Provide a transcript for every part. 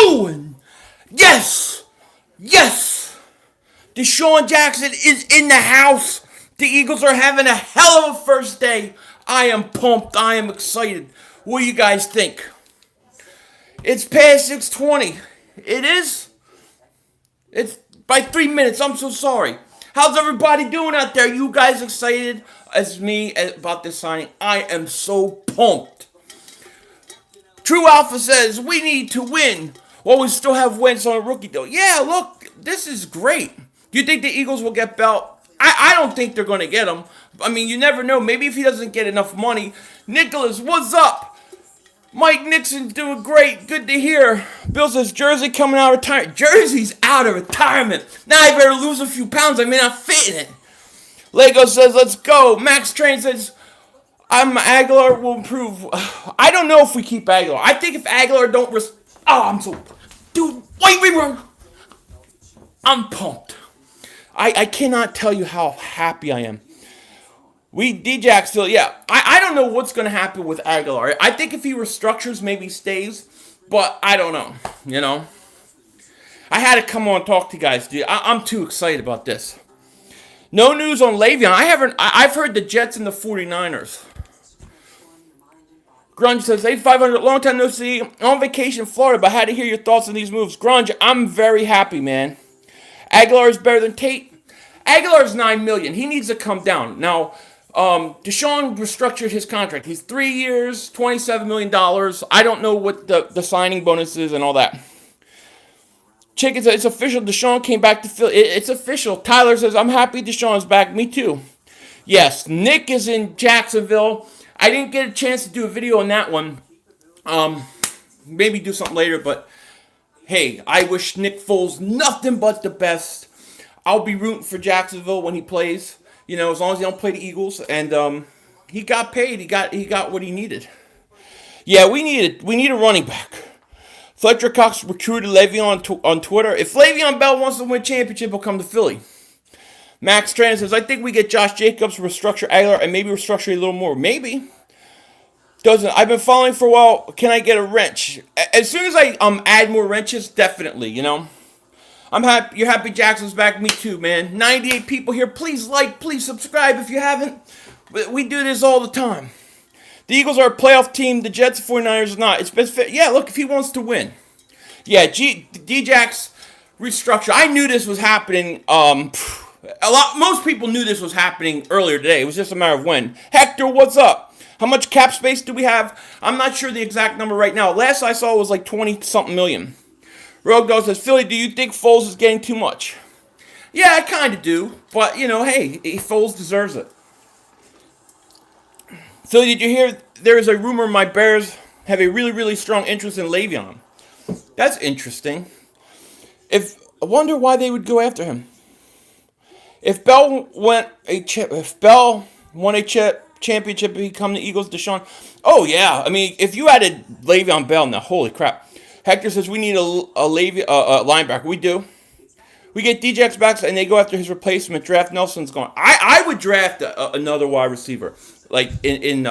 going. Yes. Yes. Deshawn Jackson is in the house. The Eagles are having a hell of a first day. I am pumped. I am excited. What do you guys think? It's past 6:20. It is? It's by 3 minutes. I'm so sorry. How's everybody doing out there? You guys excited as me about this signing? I am so pumped. True Alpha says we need to win. Well, we still have wins on a rookie deal. Yeah, look, this is great. Do you think the Eagles will get Bell? I don't think they're going to get him. I mean, you never know. Maybe if he doesn't get enough money. Nicholas, what's up? Mike Nixon's doing great. Good to hear. Bill says Jersey coming out of retirement. Jersey's out of retirement. Now I better lose a few pounds. I may not fit in it. Lego says let's go. Max Train says Agholor will improve. I don't know if we keep Agholor. I think if Agholor don't I'm so... Dude, wait. I'm pumped. I cannot tell you how happy I am. D-Jack still, yeah. I don't know what's going to happen with Agholor. I think if he restructures, maybe stays. But I don't know, you know. I had to come on and talk to you guys, dude. I'm too excited about this. No news on Le'Veon. I've heard the Jets and the 49ers. Grunge says, 8,500, long time no see. On vacation in Florida, but I had to hear your thoughts on these moves. Grunge, I'm very happy, man. Agholor is better than Tate. Agholor is $9 million. He needs to come down. Now, Deshawn restructured his contract. He's 3 years, $27 million. I don't know what the signing bonus is and all that. Chicken says, it's official. Deshawn came back to Philly. It's official. Tyler says, I'm happy Deshawn's back. Me too. Yes, Nick is in Jacksonville. I didn't get a chance to do a video on that one. Maybe do something later, but hey, I wish Nick Foles nothing but the best. I'll be rooting for Jacksonville when he plays. You know, as long as he don't play the Eagles. And he got paid. He got what he needed. Yeah, we need a running back. Fletcher Cox recruited Le'Veon on Twitter. If Le'Veon Bell wants to win championship, he'll come to Philly. Max Tran says, I think we get Josh Jacobs, restructure Agholor, and maybe restructure a little more. Maybe. I've been following for a while. Can I get a wrench? As soon as I add more wrenches, definitely, you know. I'm happy. You're happy Jackson's back. Me too, man. 98 people here. Please like, please subscribe if you haven't. We do this all the time. The Eagles are a playoff team. The Jets and 49ers are not. It's best fit. Yeah, look, if he wants to win. Yeah, D-Jack's restructure. I knew this was happening. Most people knew this was happening earlier today. It was just a matter of when. Hector, what's up? How much cap space do we have? I'm not sure the exact number right now. Last I saw was like 20-something million. Rogue Dog says, Philly, do you think Foles is getting too much? Yeah, I kind of do. But, you know, hey, Foles deserves it. Philly, did you hear there is a rumor my Bears have a really, really strong interest in Le'Veon? That's interesting. I wonder why they would go after him. If Bell won a championship, he'd come to Eagles, Deshawn. Oh yeah, I mean, if you added Le'Veon Bell, now holy crap. Hector says we need a linebacker. We do. We get DJ's back, and they go after his replacement. Draft Nelson's gone. I would draft another wide receiver, like in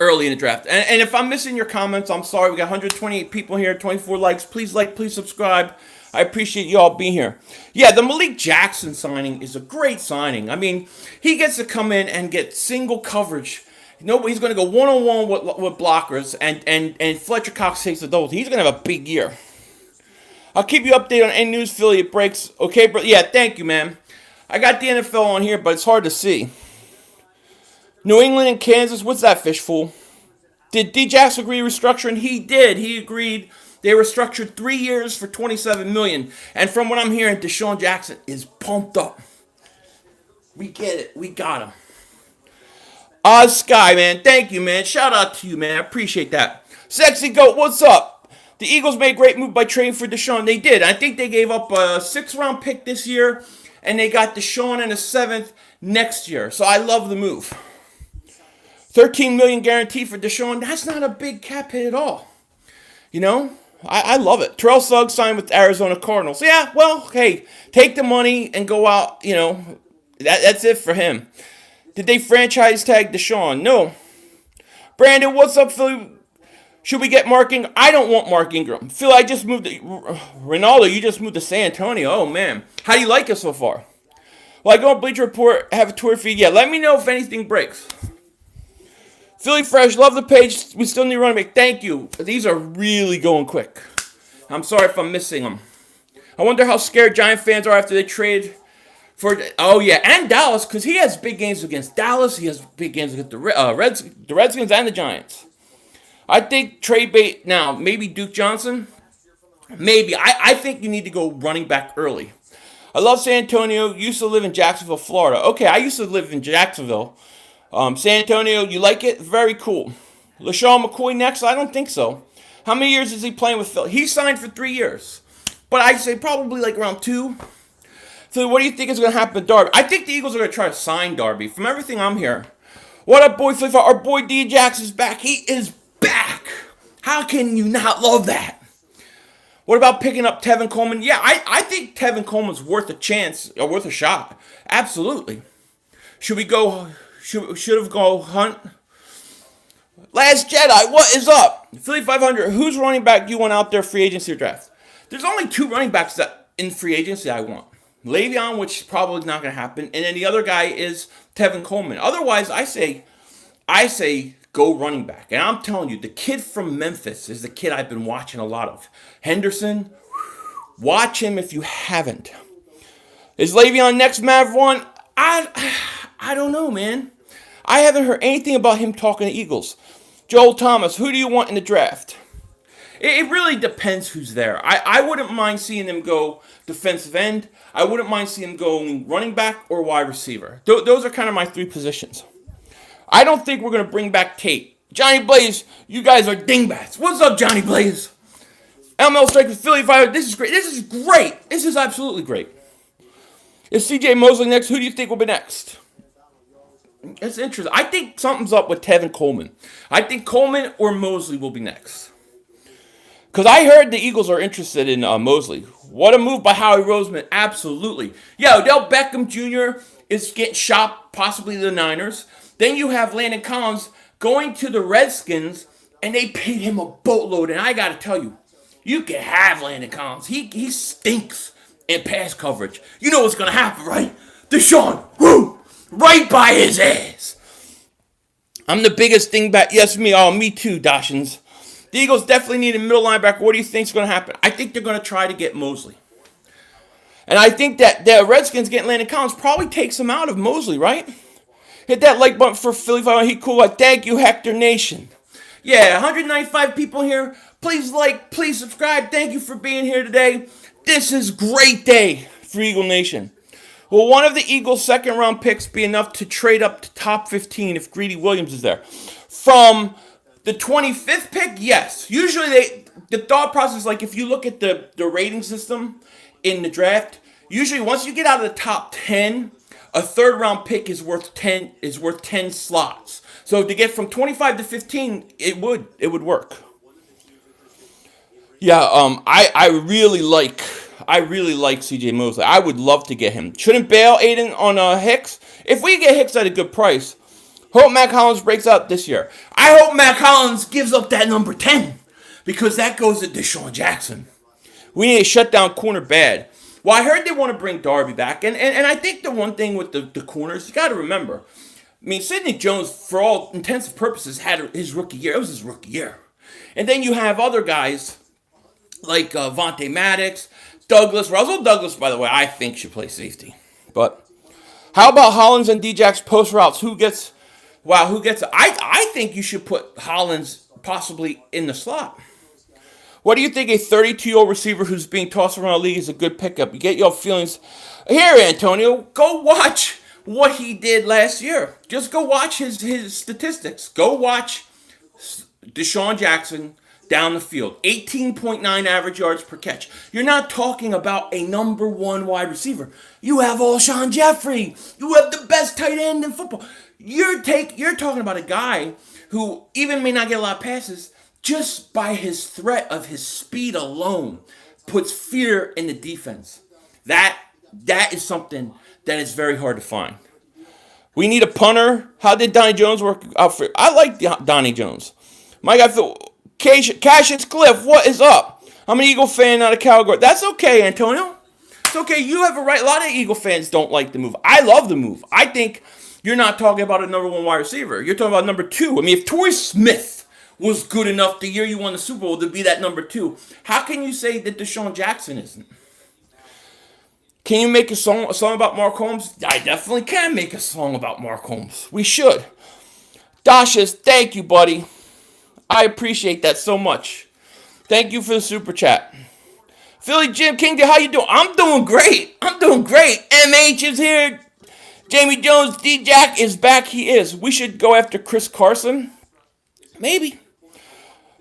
early in the draft. And if I'm missing your comments, I'm sorry. We got 128 people here, 24 likes. Please like, please subscribe. I appreciate you all being here. Yeah, the Malik Jackson signing is a great signing. I mean, he gets to come in and get single coverage. He's going to go one-on-one with blockers, and Fletcher Cox takes the double. He's going to have a big year. I'll keep you updated on any news Philly it breaks. Okay, bro? Yeah, thank you, man. I got the NFL on here, but it's hard to see. New England and Kansas, what's that, fishful? Did D-Jax agree restructuring? He did. He agreed. They restructured 3 years for $27 million. And from what I'm hearing, Deshawn Jackson is pumped up. We get it. We got him. Oz Sky, man. Thank you, man. Shout out to you, man. I appreciate that. Sexy Goat, what's up? The Eagles made a great move by trading for Deshawn. They did. I think they gave up a 6th-round pick this year, and they got Deshawn in a 7th next year. So I love the move. $13 million guarantee for Deshawn. That's not a big cap hit at all. You know? I love it. Terrell Suggs signed with Arizona Cardinals. Yeah, well, hey, take the money and go out, you know. That's it for him. Did they franchise tag Deshawn? No. Brandon, what's up, Philly? Should we get Mark Ingram? I don't want Mark Ingram. Phil, I just moved to Ronaldo. You just moved to San Antonio. Oh man, how do you like it so far? Well, I go on Bleacher Report, have a Twitter feed. Yeah, let me know if anything breaks. Philly Fresh, love the page. We still need running back. Thank you. These are really going quick. I'm sorry if I'm missing them. I wonder how scared Giant fans are after they trade for. Oh yeah, and Dallas, because he has big games against Dallas. He has big games against the Redskins and the Giants. I think trade bait now. Maybe Duke Johnson. Maybe. I think you need to go running back early. I love San Antonio. Used to live in Jacksonville, Florida. Okay, I used to live in Jacksonville. San Antonio, you like it? Very cool. LaShawn McCoy next? I don't think so. How many years is he playing with Phil? He signed for 3 years. But I'd say probably like around 2. So what do you think is going to happen with Darby? I think the Eagles are going to try to sign Darby. From everything I'm hearing. What up, boy Flip? Our boy D. Jackson's back. He is back. How can you not love that? What about picking up Tevin Coleman? Yeah, I think Tevin Coleman's worth a chance, or worth a shot. Absolutely. Should we go, should have go hunt? Last Jedi, what is up? Philly 500, who's running back you want out there free agency or draft? There's only 2 running backs that in free agency I want. Le'Veon, which is probably not going to happen, and then the other guy is Tevin Coleman. Otherwise, I say go running back. And I'm telling you, the kid from Memphis is the kid I've been watching a lot of. Henderson, watch him if you haven't. Is Le'Veon next Mav one? I don't know, man. I haven't heard anything about him talking to Eagles. Joel Thomas, who do you want in the draft? It really depends who's there. I wouldn't mind seeing him go defensive end. I wouldn't mind seeing him going running back or wide receiver. Those are kind of my 3 positions. I don't think we're going to bring back Tate. Johnny Blaze, you guys are dingbats. What's up, Johnny Blaze? ML Strike with Philly Fire. This is great. This is great. This is absolutely great. Is CJ Mosley next? Who do you think will be next? It's interesting. I think something's up with Tevin Coleman. I think Coleman or Mosley will be next. Because I heard the Eagles are interested in Mosley. What a move by Howie Roseman. Absolutely. Yeah, Odell Beckham Jr. is getting shopped, possibly to the Niners. Then you have Landon Collins going to the Redskins, and they paid him a boatload. And I got to tell you, you can have Landon Collins. He stinks in pass coverage. You know what's going to happen, right? Deshawn, woo, right by his ass. I'm the biggest dingbat. Yes, me. Oh, me too, Dashins. The Eagles definitely need a middle linebacker. What do you think is going to happen? I think they're going to try to get Mosley. And I think that the Redskins getting Landon Collins probably takes him out of Mosley, right? Hit that like button for Philly 500. He cool. Thank you, Hector Nation. Yeah, 195 people here. Please like, please subscribe. Thank you for being here today. This is great day for Eagle Nation. Will one of the Eagles' second-round picks be enough to trade up to top 15 if Greedy Williams is there? From the 25th pick, yes. Usually the thought process, like if you look at the rating system in the draft, usually once you get out of the top 10, a third-round pick is worth 10 slots. So to get from 25 to 15, it would work. Yeah, I really like CJ Mosley. I would love to get him. Shouldn't bail Aiden on Hicks? If we get Hicks at a good price, hope Matt Collins breaks out this year. I hope Matt Collins gives up that number 10 because that goes to Deshawn Jackson. We need to shut down corner bad. Well, I heard they want to bring Darby back, and I think the one thing with the corners, you got to remember, I mean, Sidney Jones, for all intents and purposes, had his rookie year. It was his rookie year. And then you have other guys like Vontae Maddox, Douglas. Russell Douglas, by the way, I think should play safety. But how about Hollins and Djax post routes? Who gets I think you should put Hollins possibly in the slot. What do you think a 32-year-old receiver who's being tossed around the league is a good pickup? You get your feelings. Here, Antonio, go watch what he did last year. Just go watch his statistics. Go watch Deshawn Jackson down the field. 18.9 average yards per catch. You're not talking about a number 1 wide receiver. You have Alshon Jeffrey. You have the best tight end in football. You're talking about a guy who even may not get a lot of passes, just by his threat of his speed alone, puts fear in the defense. That is something that is very hard to find. We need a punter. How did Donnie Jones work out for? I like Donnie Jones. My guy Phil, Cassius Cliff, what is up? I'm an Eagle fan, not a Cowgirl. That's okay, Antonio. It's okay. You have a right. A lot of Eagle fans don't like the move. I love the move. I think you're not talking about a number one wide receiver. You're talking about number two. I mean, if Torrey Smith was good enough the year you won the Super Bowl to be that number two, how can you say that Deshawn Jackson isn't? Can you make a song about Mark Holmes? I definitely can make a song about Mark Holmes. We should. Dashes, thank you, buddy. I appreciate that so much. Thank you for the super chat. Philly Jim King, how you doing? I'm doing great. MH is here. Jamie Jones, D-Jack is back. He is. We should go after Chris Carson. Maybe.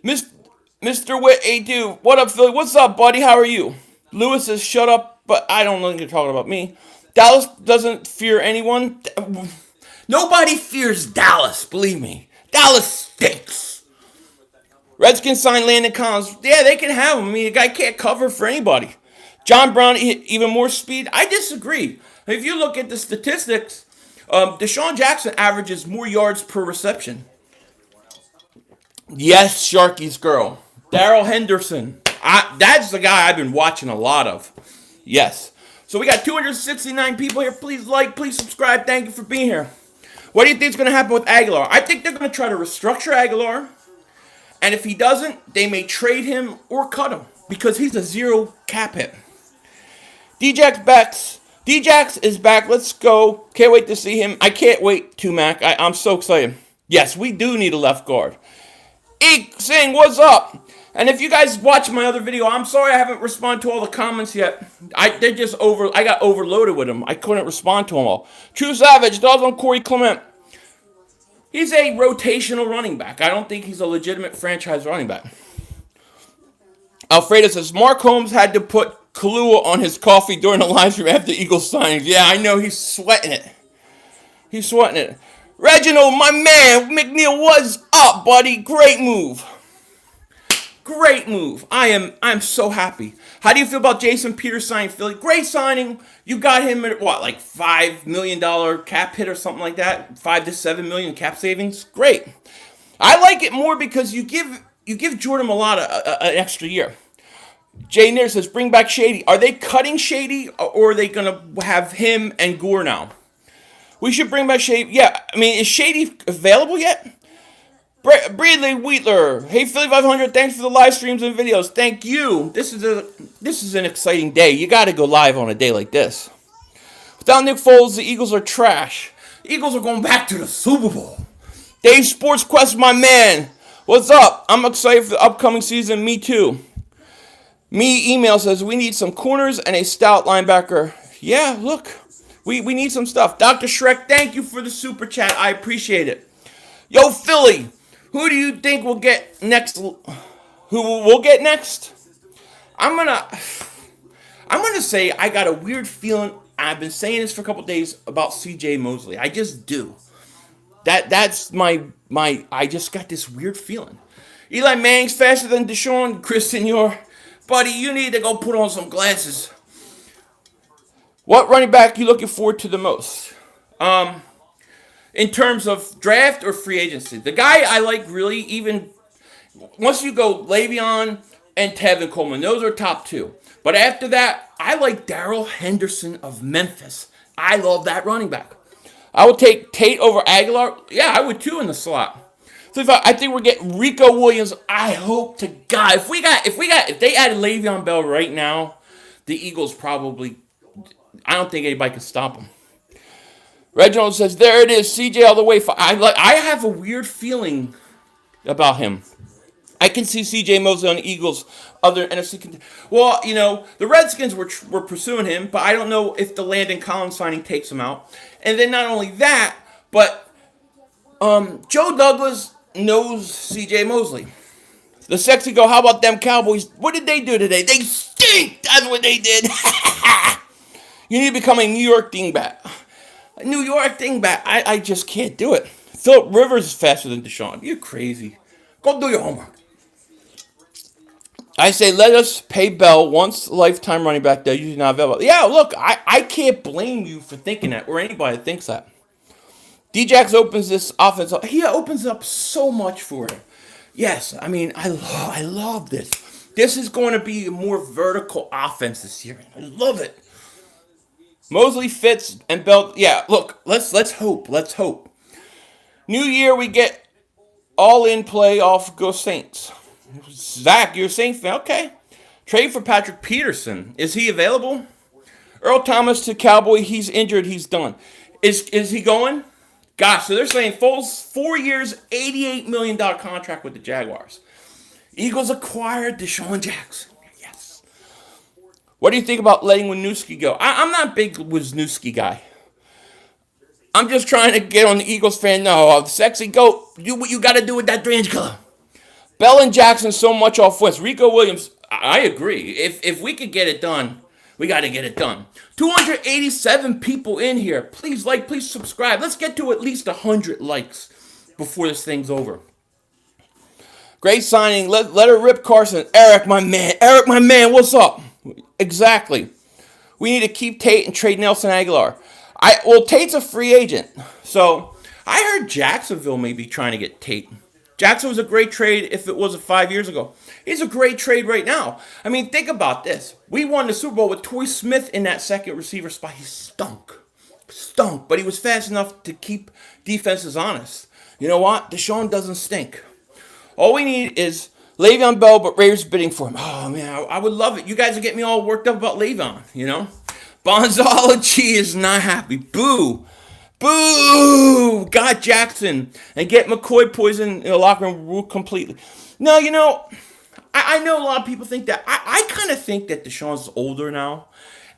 Mr. Witt, A2. What up, Philly? What's up, buddy? How are you? Lewis says, shut up, but I don't know if you're talking about me. Dallas doesn't fear anyone. Nobody fears Dallas, believe me. Dallas stinks. Redskins signed Landon Collins. Yeah, they can have him. I mean, the guy can't cover for anybody. John Brown, even more speed. I disagree. If you look at the statistics, Deshawn Jackson averages more yards per reception. Yes, Sharky's girl. Darrell Henderson. That's the guy I've been watching a lot of. Yes. So we got 269 people here. Please like, please subscribe. Thank you for being here. What do you think is going to happen with Agholor? I think they're going to try to restructure Agholor. And if he doesn't, they may trade him or cut him. Because he's a zero cap hit. D-Jax is back. Let's go. Can't wait to see him. I can't wait to, Mac. I'm so excited. Yes, we do need a left guard. Eek Sing, what's up? And if you guys watch my other video, I'm sorry I haven't responded to all the comments yet. I got overloaded with them. I couldn't respond to them all. True Savage, thoughts on Corey Clement? He's a rotational running back. I don't think he's a legitimate franchise running back. Alfredo says, Mark Holmes had to put Kahlua on his coffee during the live stream after Eagles signings. Yeah, I know. He's sweating it. Reginald, my man, McNeil, what's up, buddy? Great move. I'm so happy. How do you feel about Jason Peters signing Philly? Great signing. You got him at what, like $5 million cap hit or something like that? $5 to $7 million cap savings. Great. I like it more because you give Jordan a lot of an extra year. Jay Nair says, bring back Shady. Are they cutting Shady or are they going to have him and Gore now? We should bring back Shady. Yeah, I mean, is Shady available yet? Bradley Wheatler. Hey, Philly 500, thanks for the live streams and videos. Thank you. This is an exciting day. You got to go live on a day like this. Without Nick Foles, the Eagles are trash. The Eagles are going back to the Super Bowl. Dave Sports Quest, my man. What's up? I'm excited for the upcoming season. Me too. Me email says we need some corners and a stout linebacker. Yeah, look. We need some stuff. Dr. Shrek, thank you for the super chat. I appreciate it. Yo, Philly. Who do you think will get next? Who will get next? I'm gonna say I got a weird feeling. I've been saying this for a couple days about C.J. Mosley. I just do. That's my. I just got this weird feeling. Eli Manning's faster than Deshaun. Chris Senior, buddy, you need to go put on some glasses. What running back are you looking forward to the most? In terms of draft or free agency. The guy I like really, even once you go Le'Veon and Tevin Coleman, those are top two. But after that, I like Darrell Henderson of Memphis. I love that running back. I would take Tate over Agholor. Yeah, I would too in the slot. So I think we're getting Rico Williams. I hope to God. If they added Le'Veon Bell right now, the Eagles probably, I don't think anybody can stop them. Reginald says, there it is, CJ all the way. I have a weird feeling about him. I can see CJ Mosley on the Eagles, other NFC. Well, you know, the Redskins were pursuing him, but I don't know if the Landon Collins signing takes him out. And then not only that, but Joe Douglas knows CJ Mosley. The sexy go, how about them Cowboys? What did they do today? They stink! That's what they did. You need to become a New York dingbat. New York dingbat. I just can't do it. Philip Rivers is faster than Deshaun. You're crazy. Go do your homework. I say let us pay Bell once lifetime running back. They're usually not available. Yeah, look, I can't blame you for thinking that, or anybody that thinks that. D-Jax opens this offense up. He opens up so much for him. Yes, I mean, I love this. This is going to be a more vertical offense this year. I love it. Mosley, Fitz, and Belt. Yeah, look, let's hope. Let's hope. New year, we get all in play off Go Saints. Zach, you're a Saints fan. Okay. Trade for Patrick Peterson. Is he available? Earl Thomas to Cowboy. He's injured. He's done. Is he going? Gosh, so they're saying Foles, 4 years, $88 million contract with the Jaguars. Eagles acquired Deshawn Jackson. Yes. What do you think about letting Wisniewski go? I'm not a big Wisniewski guy. I'm just trying to get on the Eagles fan. No, sexy goat. Do what you got to do with that strange color. Bell and Jackson so much off West. Rico Williams, I agree. If we could get it done, we got to get it done. 287 people in here. Please like, please subscribe. Let's get to at least 100 likes before this thing's over. Great signing. Let her rip Carson. Eric, my man. Eric, my man, what's up? Exactly. We need to keep Tate and trade Nelson Agholor. Well, Tate's a free agent. So I heard Jacksonville may be trying to get Tate. Jackson was a great trade if it was 5 years ago. He's a great trade right now. I mean, think about this. We won the Super Bowl with Torrey Smith in that second receiver spot. He stunk. Stunk. But he was fast enough to keep defenses honest. You know what? Deshaun doesn't stink. All we need is Le'Veon Bell, but Raiders bidding for him. Oh, man, I would love it. You guys are getting me all worked up about Le'Veon, you know? Bonzology is not happy. Boo. Boo! Got Jackson. And get McCoy poison in the locker room completely. No, you know, I know a lot of people think that. I kind of think that Deshaun's older now.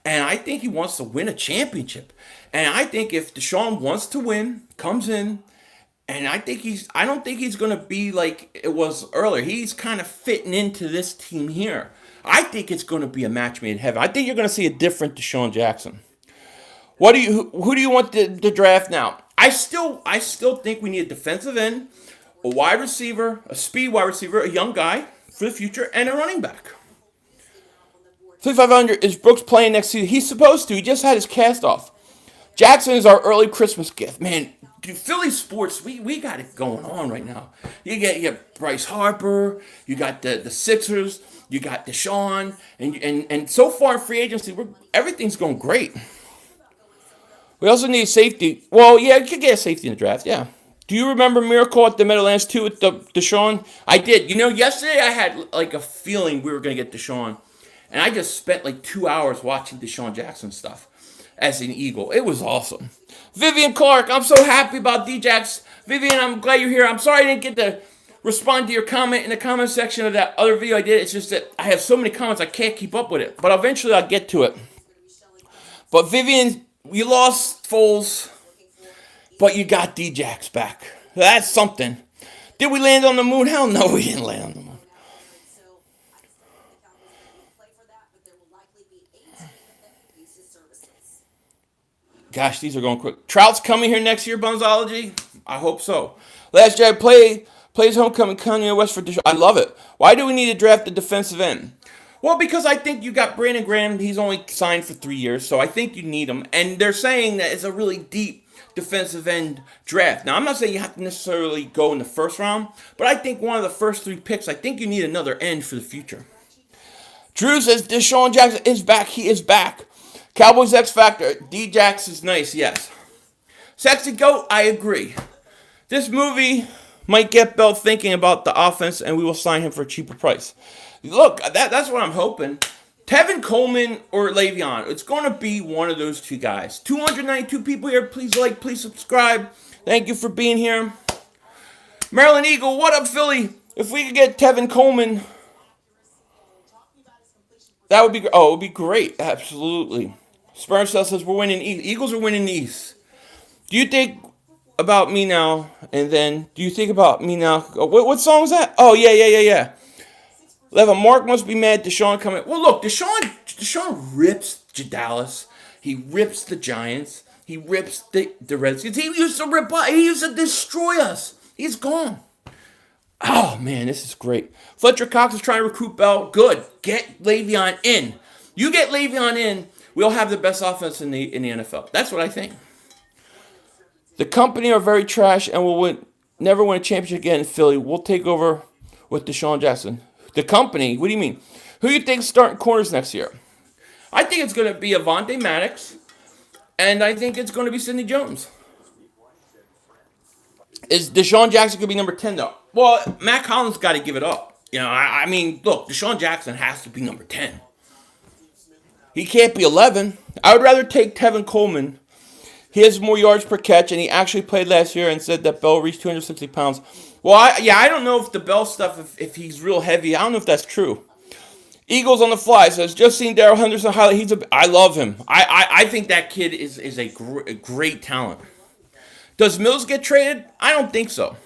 And I think he wants to win a championship. And I think if Deshaun wants to win, comes in, and I don't think he's going to be like it was earlier. He's kind of fitting into this team here. I think it's going to be a match made in heaven. I think you're going to see a different Deshaun Jackson. Who do you want to draft now? I still think we need a defensive end, a wide receiver, a speed wide receiver, a young guy for the future, and a running back. 3,500 is Brooks playing next season? He's supposed to. He just had his cast off. Jackson is our early Christmas gift. Man, dude, Philly sports, we got it going on right now. You got Bryce Harper, you got the Sixers, you got Deshaun, and so far in free agency, everything's going great. We also need safety. Well, yeah, you could get a safety in the draft, yeah. Do you remember Miracle at the Meadowlands 2 with Deshaun? I did. You know, yesterday I had like a feeling we were going to get Deshaun. And I just spent like 2 hours watching Deshaun Jackson stuff as an Eagle. It was awesome. Vivian Clark, I'm so happy about D-Jax. Vivian, I'm glad you're here. I'm sorry I didn't get to respond to your comment in the comment section of that other video I did. It's just that I have so many comments I can't keep up with it. But eventually I'll get to it. But Vivian, you lost Foles, but you got D-Jax back. That's something. Did we land on the moon? Hell no, we didn't land on the moon. Gosh, these are going quick. Trout's coming here next year, Bonzology? I hope so. Last year I plays homecoming Kanye West for Deshaun. I love it. Why do we need to draft the defensive end? Well, because I think you got Brandon Graham. He's only signed for 3 years, so I think you need him. And they're saying that it's a really deep defensive end draft. Now, I'm not saying you have to necessarily go in the first round, but I think one of the first 3 picks, I think you need another end for the future. Drew says Deshaun Jackson is back. He is back. Cowboys X Factor. D-Jax is nice, yes. Sexy Goat, I agree. This movie might get Bell thinking about the offense, and we will sign him for a cheaper price. Look, that's what I'm hoping. Tevin Coleman or Le'Veon. It's going to be one of those 2 guys. 292 people here. Please like, please subscribe. Thank you for being here. Maryland Eagle, what up, Philly? If we could get Tevin Coleman, that would be, it would be great. Absolutely. Sperm Cell says we're winning East. Eagles are winning the East. Do you think about me now? And then, do you think about me now? What song is that? Oh, yeah. Leva, Mark must be mad Deshaun coming. Well, look, Deshaun rips Dallas. He rips the Giants. He rips the Redskins. He used to destroy us. He's gone. Oh, man, this is great. Fletcher Cox is trying to recruit Bell. Good. Get Le'Veon in. You get Le'Veon in, we'll have the best offense in the NFL. That's what I think. The company are very trash and will never win a championship again in Philly. We'll take over with Deshawn Jackson. The company, what do you mean? Who do you think starting corners next year? I think it's going to be Avonte Maddox, and I think it's going to be Sidney Jones. Is Deshawn Jackson going to be number 10, though? Well, Matt Collins got to give it up. I mean, look, Deshawn Jackson has to be number 10. He can't be 11. I would rather take Tevin Coleman. He has more yards per catch, and he actually played last year and said that Bell reached 260 pounds. Well, I don't know if the Bell stuff, if he's real heavy, I don't know if that's true. Eagles on the fly says, just seen Darrell Henderson highlight. I love him. I think that kid is a great talent. Does Mills get traded? I don't think so.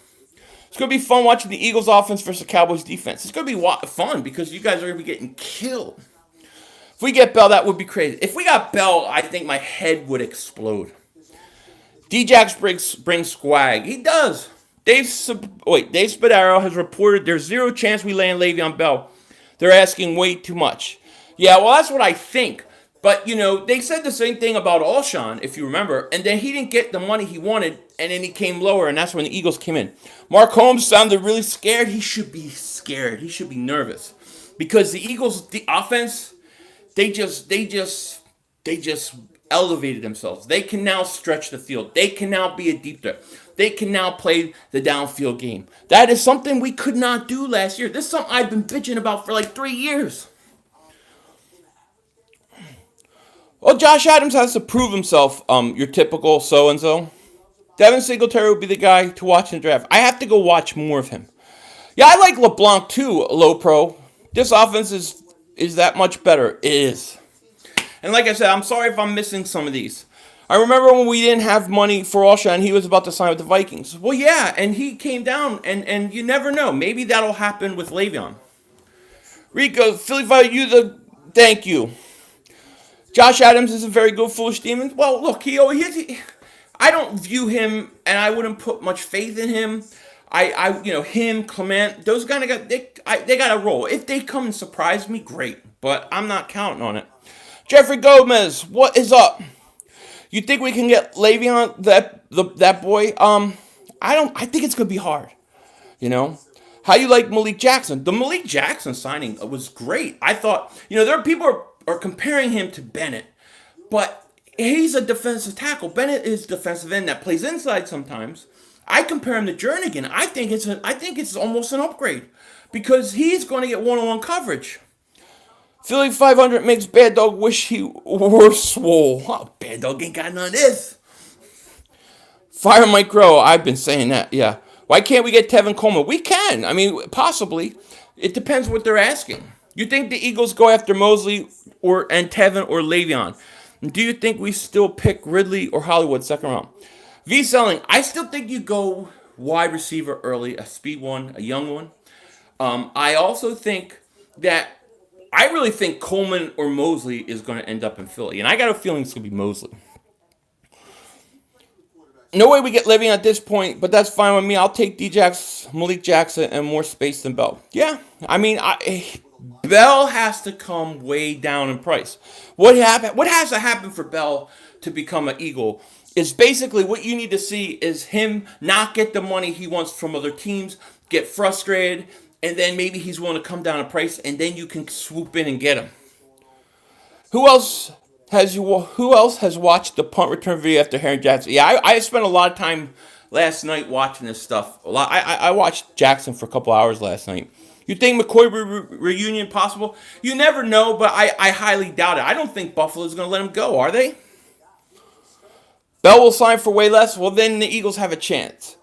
It's going to be fun watching the Eagles offense versus the Cowboys defense. It's going to be fun because you guys are going to be getting killed. If we get Bell, that would be crazy. If we got Bell, I think my head would explode. D-Jax brings swag. He does. Dave Spadaro has reported there's zero chance we land Le'Veon Bell. They're asking way too much. Yeah, well, that's what I think. But, they said the same thing about Alshon, if you remember, and then he didn't get the money he wanted, and then he came lower, and that's when the Eagles came in. Mark Holmes sounded really scared. He should be scared. He should be nervous. Because the Eagles, the offense, they just elevated themselves. They can now stretch the field. They can now be a deep threat. They can now play the downfield game. That is something we could not do last year. This is something I've been bitching about for like 3 years. Well, Josh Adams has to prove himself, your typical so-and-so. Devin Singletary would be the guy to watch in the draft. I have to go watch more of him. Yeah, I like LeBlanc too, low pro. This offense is that much better. It is. And like I said, I'm sorry if I'm missing some of these. I remember when we didn't have money for Alshon and he was about to sign with the Vikings. Well, yeah, and he came down, and you never know. Maybe that'll happen with Le'Veon. Rico, Philly Fire, thank you. Josh Adams is a very good foolish demon. Well, look, I don't view him, and I wouldn't put much faith in him. Him, Clement, those guys they got to roll. If they come and surprise me, great. But I'm not counting on it. Jeffrey Gomez, what is up? You think we can get Le'Veon, that boy? I think it's gonna be hard. How you like Malik Jackson? The Malik Jackson signing was great. I thought, there are people are comparing him to Bennett, but he's a defensive tackle. Bennett is defensive end that plays inside sometimes. I compare him to Jernigan. I think it's almost an upgrade because he's going to get one-on-one coverage. Philly 500 makes Bad Dog wish he were swole. Oh, Bad Dog ain't got none of this. Fire Mike Grow. I've been saying that, yeah. Why can't we get Tevin Coleman? We can. I mean, possibly. It depends what they're asking. You think the Eagles go after Mosley and Tevin or Le'Veon? Do you think we still pick Ridley or Hollywood second round? V-selling. I still think you go wide receiver early, a speed one, a young one. I also think that I really think Coleman or Mosley is going to end up in Philly. And I got a feeling it's going to be Mosley. No way we get Le'Veon at this point, but that's fine with me. I'll take D-Jax, Malik Jackson, and more space than Bell. Yeah, I mean, Bell has to come way down in price. What has to happen for Bell to become an Eagle is basically what you need to see is him not get the money he wants from other teams, get frustrated, and then maybe he's willing to come down in price, and then you can swoop in and get him. Who else has watched the punt return video after Heron Jackson? Yeah, I spent a lot of time last night watching this stuff. I watched Jackson for a couple hours last night. You think McCoy reunion possible? You never know, but I highly doubt it. I don't think Buffalo's going to let him go, are they? Bell will sign for way less. Well, then the Eagles have a chance.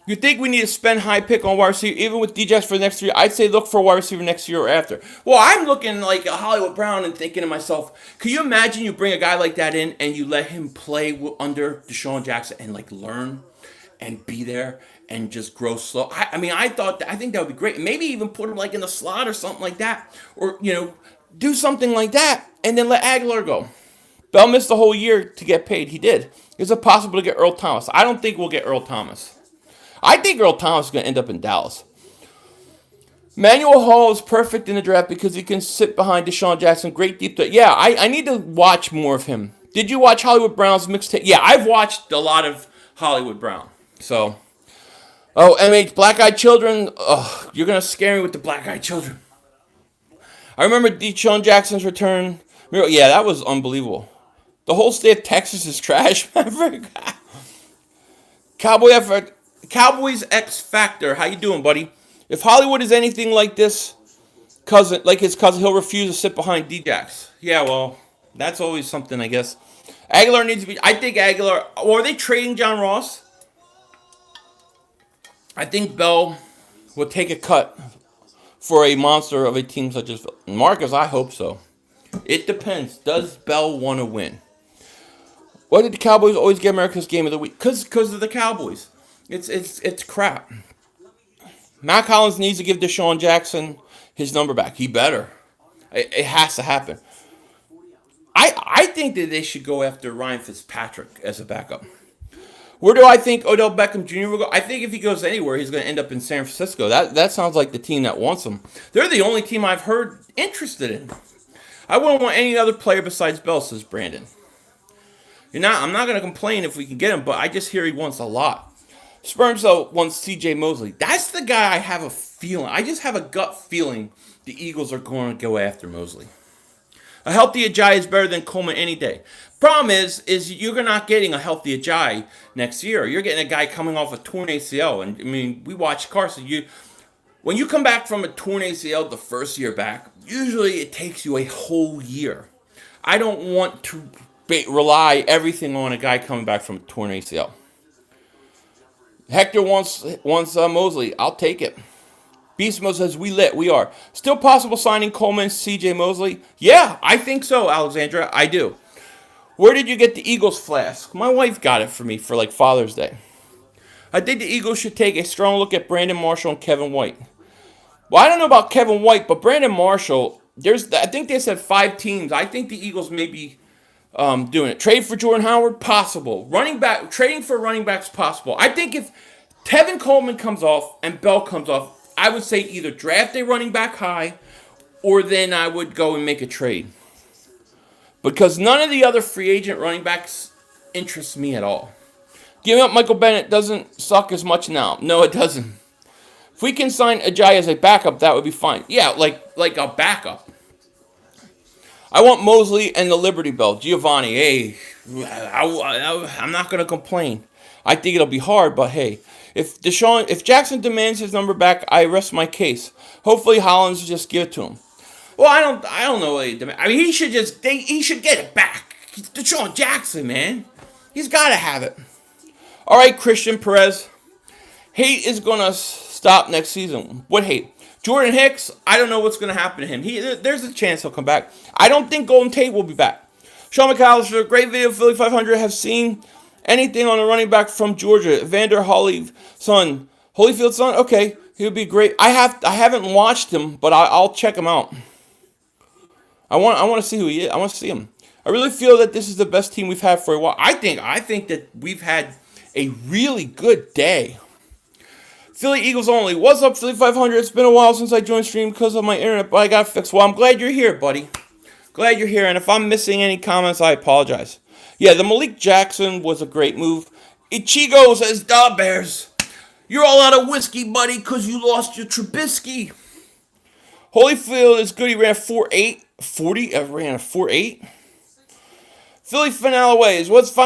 You think we need to spend high pick on wide receiver, even with DJs for the next year? I'd say look for a wide receiver next year or after. Well, I'm looking like a Hollywood Brown and thinking to myself, can you imagine you bring a guy like that in and you let him play under Deshawn Jackson and learn and be there and just grow slow? I think that would be great. Maybe even put him in the slot or something like that, or do something like that, and then let Agholor go. Bell missed the whole year to get paid. He did. Is it possible to get Earl Thomas? I don't think we'll get Earl Thomas. I think Earl Thomas is going to end up in Dallas. Manuel Hall is perfect in the draft because he can sit behind Deshawn Jackson. Great deep threat. Yeah, I need to watch more of him. Did you watch Hollywood Brown's mixtape? Yeah, I've watched a lot of Hollywood Brown. So, Oh, MH, Black Eyed Children. Oh, you're going to scare me with the Black Eyed Children. I remember Deshawn Jackson's return. Yeah, that was unbelievable. The whole state of Texas is trash. Cowboys X Factor. How you doing, buddy? If Hollywood is anything like this cousin, like his cousin, he'll refuse to sit behind Djax. Yeah, well, that's always something, I guess. Agholor needs to be. I think Agholor. Or are they trading John Ross? I think Bell will take a cut for a monster of a team such as Marcus. I hope so. It depends. Does Bell want to win? Why did the Cowboys always get America's Game of the Week? Because of the Cowboys. It's crap. Matt Collins needs to give Deshawn Jackson his number back. He better. It has to happen. I think that they should go after Ryan Fitzpatrick as a backup. Where do I think Odell Beckham Jr. will go? I think if he goes anywhere, he's going to end up in San Francisco. That sounds like the team that wants him. They're the only team I've heard interested in. I wouldn't want any other player besides Bell, says Brandon. I'm not going to complain if we can get him, but I just hear he wants a lot. Sperms, though, wants C.J. Mosley. That's the guy I have a feeling. I just have a gut feeling the Eagles are going to go after Mosley. A healthy Ajayi is better than Coleman any day. Problem is you're not getting a healthy Ajayi next year. You're getting a guy coming off a torn ACL. And, I mean, we watched Carson. When you come back from a torn ACL the first year back, usually it takes you a whole year. I don't want to rely everything on a guy coming back from a torn ACL. Hector wants Mosley. I'll take it. Beast Mode says, we are. Still possible signing Coleman, C.J. Mosley? Yeah, I think so, Alexandra. I do. Where did you get the Eagles flask? My wife got it for me for like Father's Day. I think the Eagles should take a strong look at Brandon Marshall and Kevin White. Well, I don't know about Kevin White, but Brandon Marshall, I think they said 5 teams. I think the Eagles may be doing it. Trade for Jordan Howard? Possible. Trading for running backs? Possible. I think if Tevin Coleman comes off and Bell comes off, I would say either draft a running back high or then I would go and make a trade. Because none of the other free agent running backs interest me at all. Giving up Michael Bennett doesn't suck as much now. No, it doesn't. If we can sign Ajayi as a backup, that would be fine. Yeah, like a backup. I want Mosley and the Liberty Bell. Giovanni, hey, I'm not going to complain. I think it'll be hard, but hey. If Jackson demands his number back, I rest my case. Hopefully Hollins just give it to him. Well, I don't know what he demands. I mean, he should get it back. It's Deshawn Jackson, man. He's got to have it. All right, Christian Perez. Hate is going to stop next season. What hate? Jordan Hicks, I don't know what's going to happen to him. There's a chance he'll come back. I don't think Golden Tate will be back. Sean McAllister, great video, Philly 500. Have seen anything on a running back from Georgia? Vander Holyfield's son? Okay, he would be great. I haven't watched him, but I'll check him out. I want to see who he is. I want to see him. I really feel that this is the best team we've had for a while. I think that we've had a really good day. Philly Eagles only. What's up, Philly 500? It's been a while since I joined stream because of my internet, but I got fixed. Well, I'm glad you're here, buddy. Glad you're here, and if I'm missing any comments, I apologize. Yeah, the Malik Jackson was a great move. Ichigo says, "Duh, Bears. You're all out of whiskey, buddy, because you lost your Trubisky." Holyfield is good. He ran a 4.8. 40? Ran a 4.8? Philly Final Ways. What's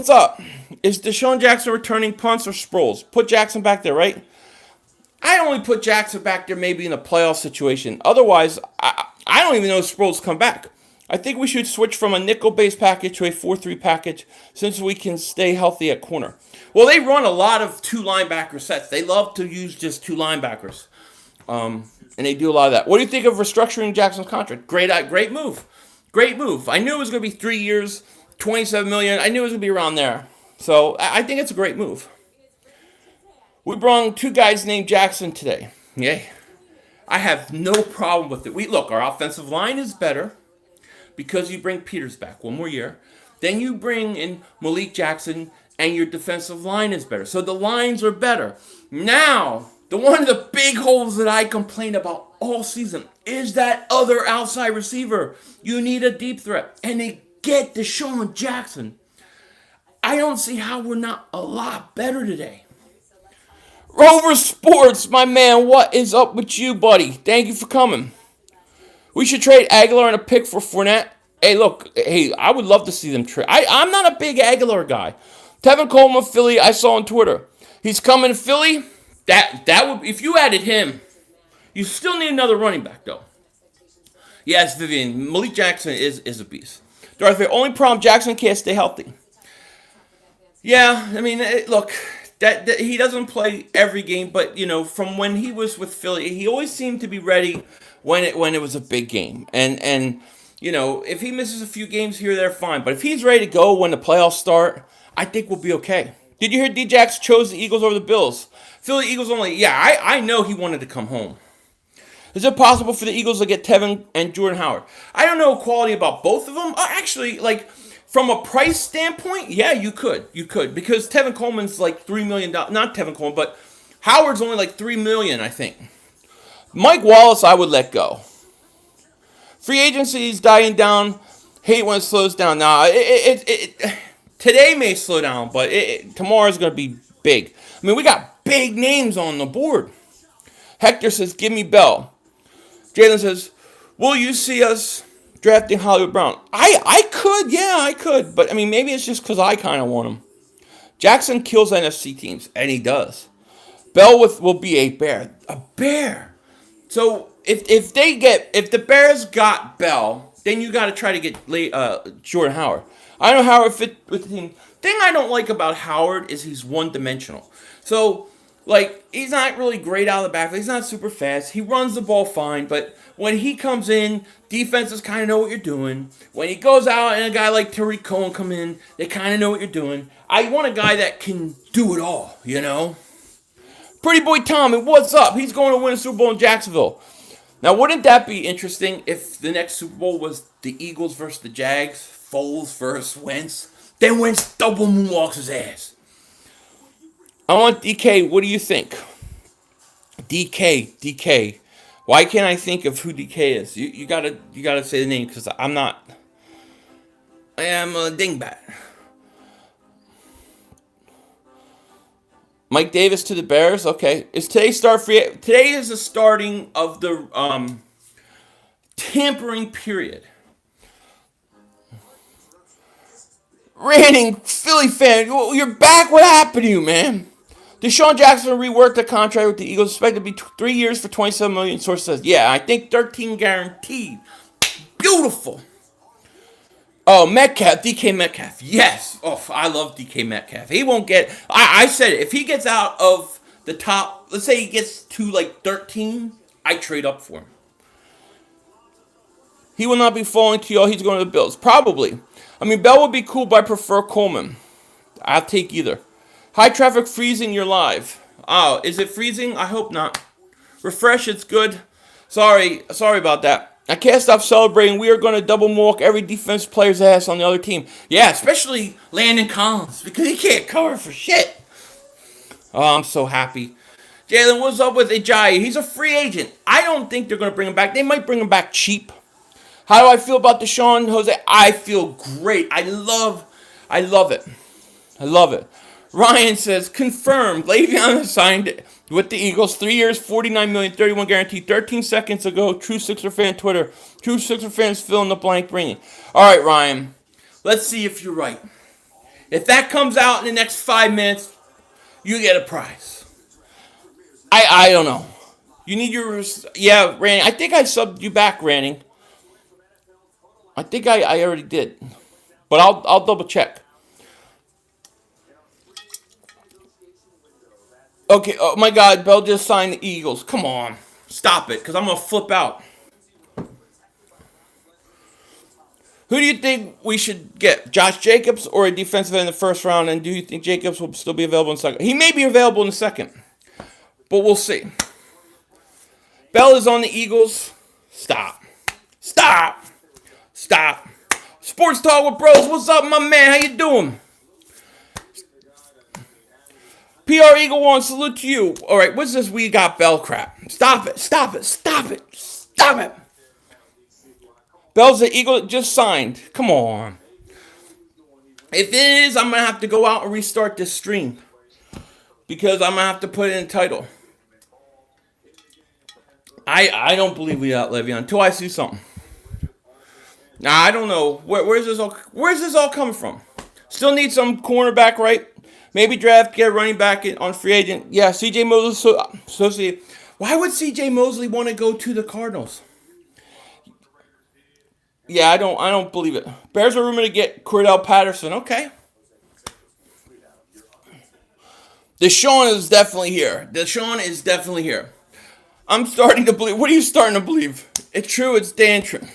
up? Is Deshawn Jackson returning punts or Sproles? Put Jackson back there, right? I only put Jackson back there maybe in a playoff situation. Otherwise, I don't even know if Sproles come back. I think we should switch from a nickel-based package to a 4-3 package since we can stay healthy at corner. Well, they run a lot of 2 linebacker sets. They love to use just 2 linebackers. And they do a lot of that. What do you think of restructuring Jackson's contract? Great move. Great move. I knew it was going to be 3 years, $27 million. I knew it was going to be around there. So I think it's a great move. We brought 2 guys named Jackson today. Yeah. I have no problem with it. Look, our offensive line is better because you bring Peters back 1 more year. Then you bring in Malik Jackson, and your defensive line is better. So the lines are better. Now, one of the big holes that I complained about all season is that other outside receiver. You need a deep threat. And they get Deshawn Jackson. I don't see how we're not a lot better today. Rover Sports, my man, what is up with you, buddy? Thank you for coming. We should trade Agholor and a pick for Fournette. Hey, look, hey, I would love to see them trade. I'm not a big Agholor guy. Tevin Coleman, Philly, I saw on Twitter. He's coming to Philly. That would, if you added him, you still need another running back, though. Yes, Vivian, Malik Jackson is a beast. Darth, only problem, Jackson can't stay healthy. Yeah, I mean, look, that he doesn't play every game, but from when he was with Philly, he always seemed to be ready when it was a big game. And if he misses a few games here or there, fine. But if he's ready to go when the playoffs start, I think we'll be okay. Did you hear D-Jax chose the Eagles over the Bills? Philly Eagles only. Yeah, I know he wanted to come home. Is it possible for the Eagles to get Tevin and Jordan Howard? I don't know quality about both of them. Actually, from a price standpoint, yeah, you could. Because Tevin Coleman's like $3 million. Not Tevin Coleman, but Howard's only like $3 million, I think. Mike Wallace, I would let go. Free agency is dying down. Hate when it slows down. Now, today may slow down, but tomorrow's going to be big. I mean, we got big names on the board. Hector says, give me Bell. Jalen says, will you see us drafting Hollywood Brown? I could. But, I mean, maybe it's just because I kind of want him. Jackson kills NFC teams, and he does. Bell will be a bear. A bear. So, if the Bears got Bell, then you got to try to get Jordan Howard. I know Howard fit with the team. Thing I don't like about Howard is he's one-dimensional. So, he's not really great out of the backfield. He's not super fast. He runs the ball fine, but when he comes in, defenses kind of know what you're doing. When he goes out and a guy like Tariq Cohen come in, they kind of know what you're doing. I want a guy that can do it all, Pretty Boy Tommy, what's up? He's going to win a Super Bowl in Jacksonville. Now, wouldn't that be interesting if the next Super Bowl was the Eagles versus the Jags, Foles versus Wentz? Then Wentz double moonwalks his ass. I want DK. What do you think? DK. Why can't I think of who DK is? You gotta say the name because I'm not. I am a dingbat. Mike Davis to the Bears. Okay, is today start free? Today is the starting of the tampering period. Ranting Philly fan, you're back. What happened to you, man? Deshawn Jackson reworked the contract with the Eagles, expected to be 3 years for $27 million. Source says, yeah, I think 13 guaranteed. Beautiful. Oh, Metcalf, DK Metcalf. Yes. Oh, I love DK Metcalf. He won't get, I said it, if he gets out of the top, let's say he gets to 13, I trade up for him. He will not be falling to y'all. He's going to the Bills. Probably. I mean, Bell would be cool, but I prefer Coleman. I'll take either. High traffic freezing, you're live. Oh, is it freezing? I hope not. Refresh, it's good. Sorry about that. I can't stop celebrating. We are going to double walk every defense player's ass on the other team. Yeah, especially Landon Collins, because he can't cover for shit. Oh, I'm so happy. Jalen, what's up with Ajayi? He's a free agent. I don't think they're going to bring him back. They might bring him back cheap. How do I feel about Deshaun, Jose? I feel great. I love it. I love it. Ryan says, confirmed. Le'Veon signed with the Eagles. 3 years, $49 million, 31 guaranteed. 13 seconds ago, True Sixer fan Twitter. True Sixer fans fill in the blank brain. All right, Ryan. Let's see if you're right. If that comes out in the next 5 minutes, you get a prize. I don't know. You need your... Yeah, Randy. I think I subbed you back, Randy. I think I already did. But I'll double check. Okay, oh my God, Bell just signed the Eagles. Come on. Stop it, because I'm going to flip out. Who do you think we should get? Josh Jacobs or a defensive end in the first round? And do you think Jacobs will still be available in the second? He may be available in the second. But we'll see. Bell is on the Eagles. Stop. Sports Talk with Bros. What's up, my man? How you doing? PR Eagle One, salute to you. All right, what's this we got Bell crap? Stop it. Bell's the Eagle just signed. Come on. If it is, I'm going to have to go out and restart this stream. because I'm going to have to put it in the title. I don't believe we got Le'Veon until I see something. Now, I don't know. Where's this all coming from? Still need some cornerback, right? Maybe draft, get a running back on free agent. Yeah, C.J. Mosley associated. Why would C.J. Mosley want to go to the Cardinals? Yeah, I don't believe it. Bears are rumored to get Cordell Patterson. Okay. Deshawn is definitely here. I'm starting to believe. What are you starting to believe? It's true. It's Dantrin.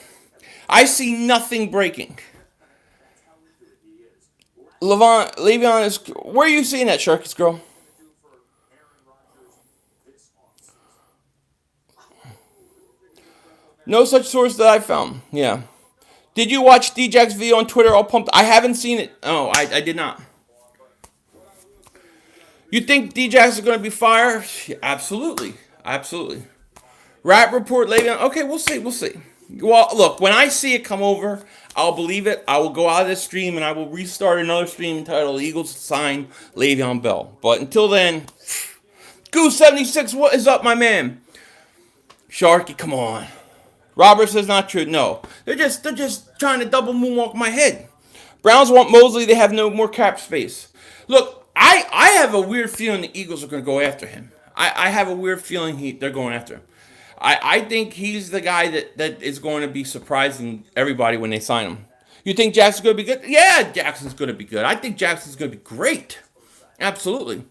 I see nothing breaking. Le'Veon is. Where are you seeing that, Sharky's girl? No such source that I found. Yeah. Did you watch D-Jack's video on Twitter all pumped? I haven't seen it. Oh, I did not. You think D-Jack's is going to be fired? Yeah, absolutely. Rap report, Le'Veon. Okay, we'll see. Well, look, when I see it come over, I'll believe it. I will go out of this stream and I will restart another stream entitled Eagles Sign Le'Veon Bell. But until then, Goose76, what is up, my man? Sharky, come on. Robert says not true. No. They're just trying to double moonwalk my head. Browns want Mosley. They have no more cap space. Look, I have a weird feeling the Eagles are going to go after him. I have a weird feeling they're going after him. I think he's the guy that is going to be surprising everybody when they sign him. You think Jackson's going to be good? Yeah, Jackson's going to be good. I think Jackson's going to be great. Absolutely.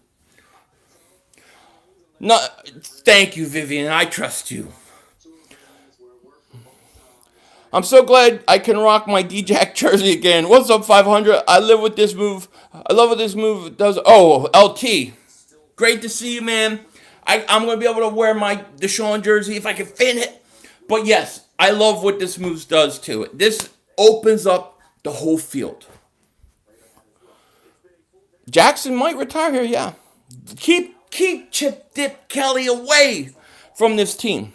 No, thank you, Vivian. I trust you. I'm so glad I can rock my D-Jack jersey again. What's up, 500? I love what this move does. Oh, LT. Great to see you, man. I'm going to be able to wear my Deshawn jersey if I can fit it. But yes, I love what this move does to it. This opens up the whole field. Jackson might retire here, yeah. Keep Chip Dip Kelly away from this team.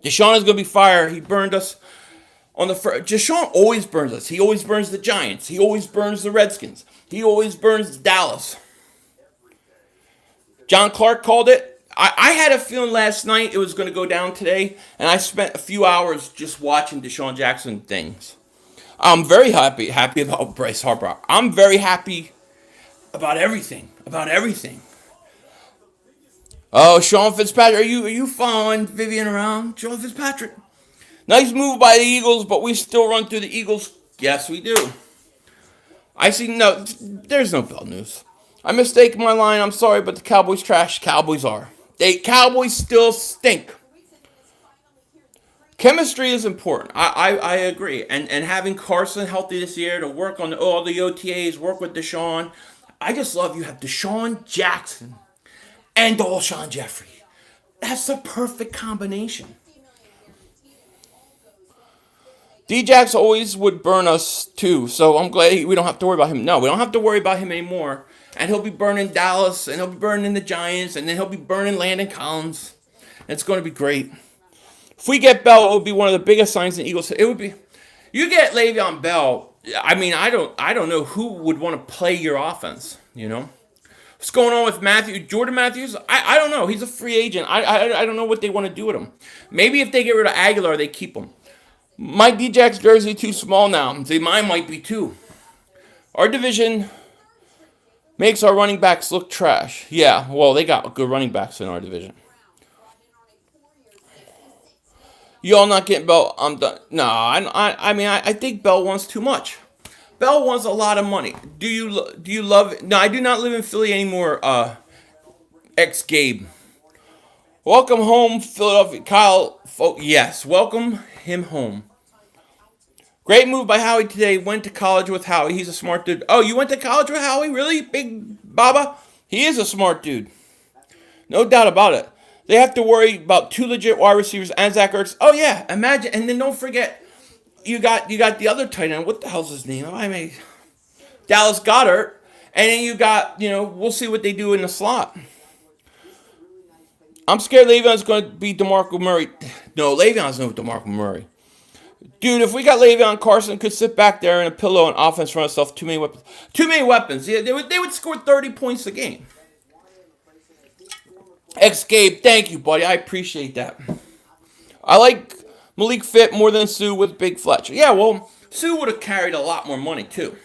Deshawn is going to be fired. He burned us. Deshaun always burns us. He always burns the Giants. He always burns the Redskins. He always burns Dallas. John Clark called it. I had a feeling last night it was going to go down today, and I spent a few hours just watching Deshawn Jackson things. I'm very happy about Bryce Harper. I'm very happy about everything. Oh, Sean Fitzpatrick, are you following Vivian around? Sean Fitzpatrick. Nice move by the Eagles, but we still run through the Eagles. Yes, we do. There's no Bell news. I mistake my line. I'm sorry, but the Cowboys trash. Cowboys are. Cowboys still stink. Chemistry is important. I agree. And having Carson healthy this year to work on all the OTAs, work with Deshaun. I just love you have Deshaun Jackson and Alshon Jeffrey. That's the perfect combination. D-Jax always would burn us too, so I'm glad we don't have to worry about him. No, we don't have to worry about him anymore. And he'll be burning Dallas, and he'll be burning the Giants, and then he'll be burning Landon Collins. And it's going to be great. If we get Bell, it would be one of the biggest signs in Eagles. It would be. You get Le'Veon Bell. I mean, I don't know who would want to play your offense. You know, what's going on with Jordan Matthews? I don't know. He's a free agent. I don't know what they want to do with him. Maybe if they get rid of Agholor, they keep him. My D-Jack's jersey too small now. See, mine might be too. Our division makes our running backs look trash. Yeah, well, they got good running backs in our division. You all not getting Bell? I'm done. No, I think Bell wants too much. Bell wants a lot of money. Do you love it? No, I do not live in Philly anymore. Ex-Gabe. Welcome home, Philadelphia. Kyle, yes, welcome him home. Great move by Howie today. Went to college with Howie. He's a smart dude. Oh, you went to college with Howie? Really? Big Baba? He is a smart dude. No doubt about it. They have to worry about two legit wide receivers and Zach Ertz. Oh, yeah. Imagine. And then don't forget, you got the other tight end. What the hell's his name? Dallas Goedert. And then you got, we'll see what they do in the slot. I'm scared Le'Veon's going to be DeMarco Murray. No, Le'Veon's no DeMarco Murray. Dude, if we got Le'Veon, Carson could sit back there in a pillow and offense run itself. Too many weapons. Yeah, they would score 30 points a game. Gabe, thank you, buddy. I appreciate that. I like Malik Fit more than Sue with Big Fletcher. Yeah, well, Sue would have carried a lot more money, too.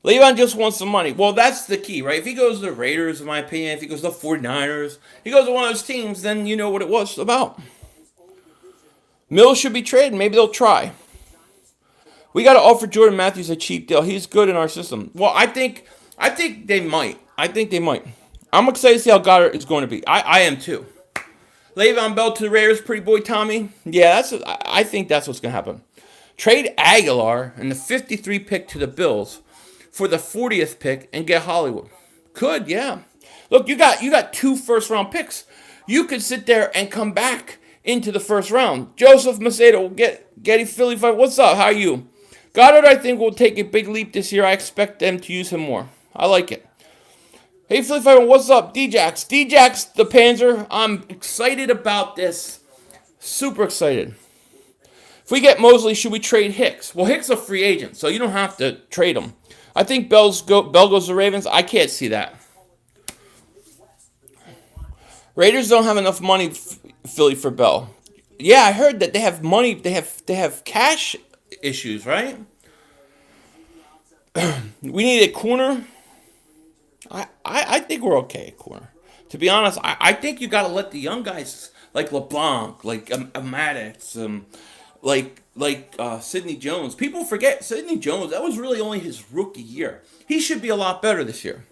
Le'Veon just wants some money. Well, that's the key, right? If he goes to the Raiders, in my opinion, if he goes to the 49ers, he goes to one of those teams, then you know what it was about. Mills should be traded. Maybe they'll try. We got to offer Jordan Matthews a cheap deal. He's good in our system. Well, I think they might. I'm excited to see how Goddard is going to be. I am too. Le'Veon Bell to the Raiders, pretty boy Tommy. Yeah, I think that's what's going to happen. Trade Agholor and the 53 pick to the Bills for the 40th pick and get Hollywood. Could, yeah. Look, you got 2 first-round picks. You could sit there and come back into the first round. Joseph Macedo, Getty Philly Fight. What's up? How are you? Goddard, I think, will take a big leap this year. I expect them to use him more. I like it. Hey, Philly Fight, what's up? D-Jax, the Panzer. I'm excited about this. Super excited. If we get Mosley, should we trade Hicks? Well, Hicks is a free agent, so you don't have to trade him. I think Bell goes to Ravens. I can't see that. Raiders don't have enough money, Philly, for Bell. Yeah, I heard that they have money. They have cash issues, right? We need a corner. I think we're okay at corner. To be honest, I think you got to let the young guys like LeBlanc, like Maddox, like Sidney Jones. People forget Sidney Jones. That was really only his rookie year. He should be a lot better this year.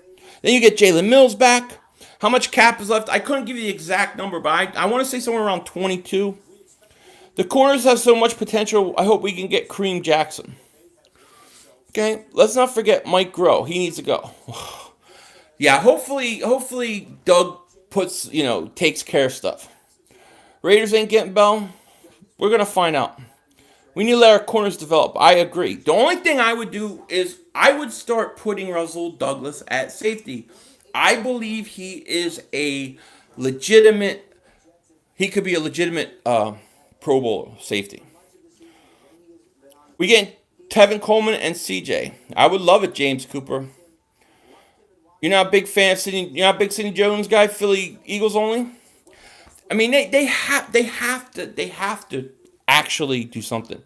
Then you get Jalen Mills back. How much cap is left? I couldn't give you the exact number, but I want to say somewhere around 22. The corners have so much potential. I hope we can get Kareem Jackson. Okay, let's not forget Mike Groh. He needs to go. Yeah, hopefully Doug takes care of stuff. Raiders ain't getting Bell. We're going to find out. We need to let our corners develop. I agree. The only thing I would do is I would start putting Russell Douglas at safety. I believe he could be a legitimate Pro Bowl safety. We get Tevin Coleman and CJ. I would love it, James Cooper. You're not a big fan of Sidney. You're not a big Sidney Jones guy. Philly Eagles only. I mean, they have to actually do something.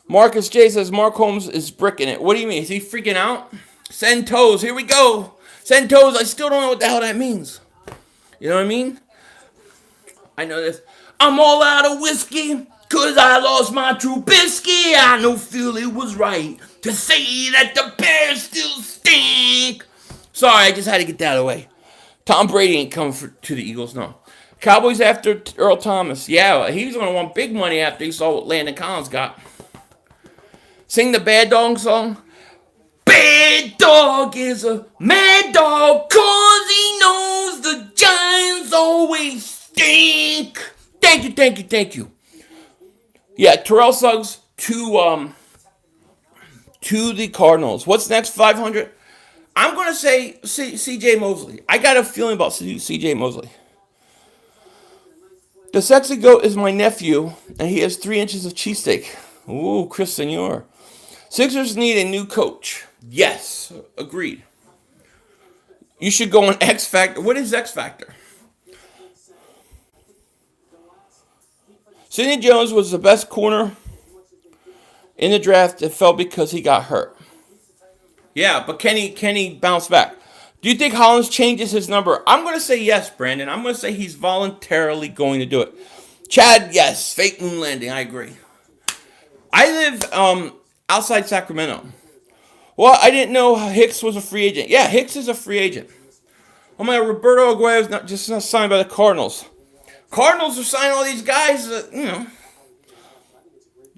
Marcus J says Mark Holmes is bricking it. What do you mean? Is he freaking out? Send toes. Here we go. Send toes. I still don't know what the hell that means. You know what I mean? I know this. I'm all out of whiskey because I lost my Trubisky. I know Philly was right to say that the Bears still stink. Sorry, I just had to get that away. Tom Brady ain't coming to the Eagles, no. Cowboys after Earl Thomas. Yeah, he's going to want big money after he saw what Landon Collins got. Sing the Bad Dog song. Bad Dog is a mad dog cause he knows the Giants always stink. Thank you. Yeah, Terrell Suggs to the Cardinals. What's next? 500? I'm going to say C.J. Mosley. I got a feeling about C.J. Mosley. The sexy goat is my nephew, and he has 3 inches of cheesesteak. Ooh, Chris Senor. Sixers need a new coach. Yes, agreed. You should go on X Factor. What is X Factor? Sidney Jones was the best corner in the draft. It fell because he got hurt. Yeah, but can he bounce back? Do you think Hollins changes his number? I'm going to say yes, Brandon. I'm going to say he's voluntarily going to do it. Chad, yes. Fake moon landing. I agree. I live outside Sacramento. Well, I didn't know Hicks was a free agent. Yeah, Hicks is a free agent. Oh my God, Roberto Aguayo is not signed by the Cardinals. Cardinals are signing all these guys that,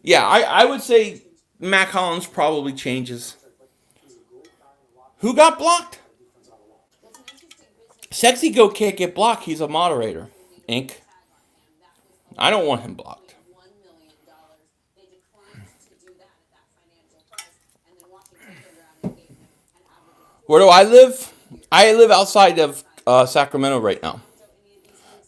Yeah, I would say Mac Hollins probably changes. Who got blocked? Sexy Goat can't get blocked. He's a moderator. Inc. I don't want him blocked. Where do I live? I live outside of Sacramento right now.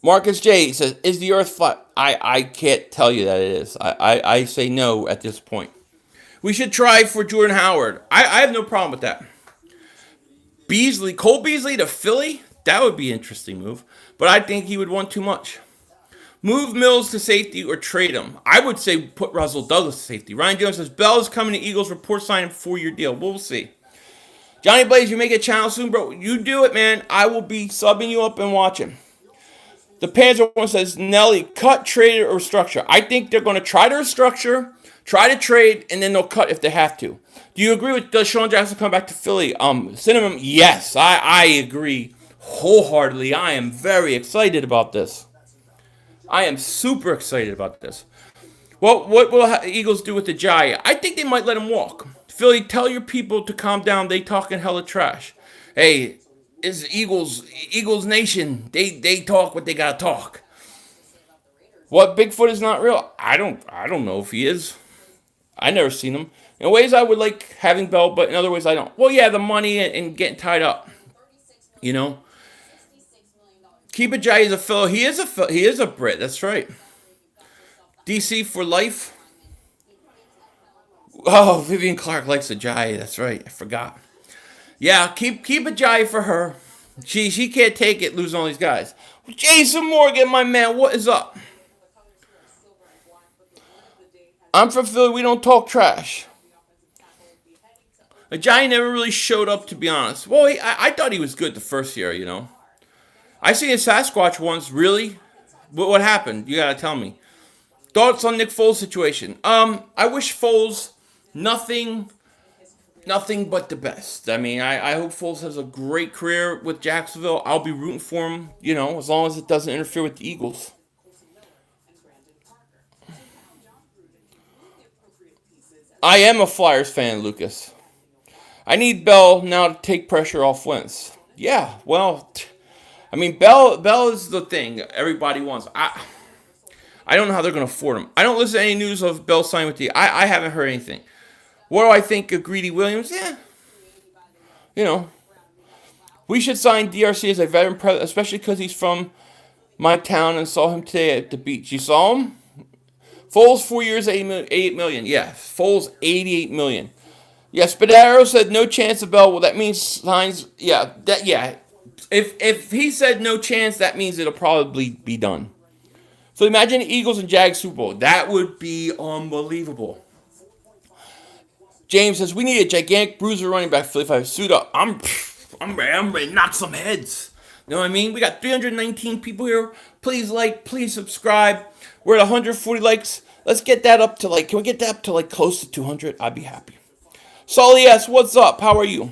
Marcus J says, is the earth flat? I can't tell you that it is. I say no at this point. We should try for Jordan Howard. I have no problem with that. Cole Beasley to Philly? That would be an interesting move. But I think he would want too much. Move Mills to safety or trade him. I would say put Russell Douglas to safety. Ryan Jones says, Bell is coming to Eagles. Report signing 4-year deal. We'll see. Johnny Blaze, you make a channel soon, bro. You do it, man. I will be subbing you up and watching. The Panzer one says, Nelly, cut, trade, or restructure. I think they're going to try to restructure, try to trade, and then they'll cut if they have to. Do you agree with Deshawn Jackson coming back to Philly? Cinnamon, yes, I agree wholeheartedly. I am very excited about this. I am super excited about this. What will Eagles do with the Jai? I think they might let him walk. Philly, tell your people to calm down. They talking hella trash. Hey, it's Eagles Nation. They talk what they gotta talk. What, Bigfoot is not real? I don't know if he is. I never seen him. In ways I would like having Bell, but in other ways I don't. Well, yeah, the money and getting tied up. You know. Keep it Jai is a fellow. He is a Brit. That's right. DC for life. Oh, Vivian Clark likes a Jai. That's right. I forgot. Yeah, keep a Jai for her. She can't take it losing all these guys. Jason Morgan, my man, what is up? I'm from Philly. We don't talk trash. Ajayi never really showed up, to be honest. Well, I thought he was good the first year, you know. I seen a Sasquatch once. Really? What happened? You gotta tell me. Thoughts on Nick Foles' situation? I wish Foles nothing but the best. I mean, I hope Foles has a great career with Jacksonville. I'll be rooting for him, you know, as long as it doesn't interfere with the Eagles. I am a Flyers fan, Lucas. I need Bell now to take pressure off Wentz. Yeah, well, I mean, Bell is the thing everybody wants. I don't know how they're going to afford him. I don't listen to any news of Bell signing with the. I haven't heard anything. What do I think of Greedy Williams? Yeah, you know, we should sign DRC as a veteran president, especially because he's from my town and saw him today at the beach. You saw him? Foles 4 years, $88 million. Yeah, Foles $88 million. Yeah, Spadaro said no chance of Bell. Well, that means signs. Yeah, If he said no chance, that means it'll probably be done. So imagine the Eagles and Jags Super Bowl. That would be unbelievable. James says we need a gigantic bruiser running back. Philly 5 suit up. I'm ready to knock some heads. You know what I mean? We got 319 people here. Please like, please subscribe. We're at 140 likes. Let's get that up to can we get that up to close to 200? I'd be happy. Solly S, what's up? How are you?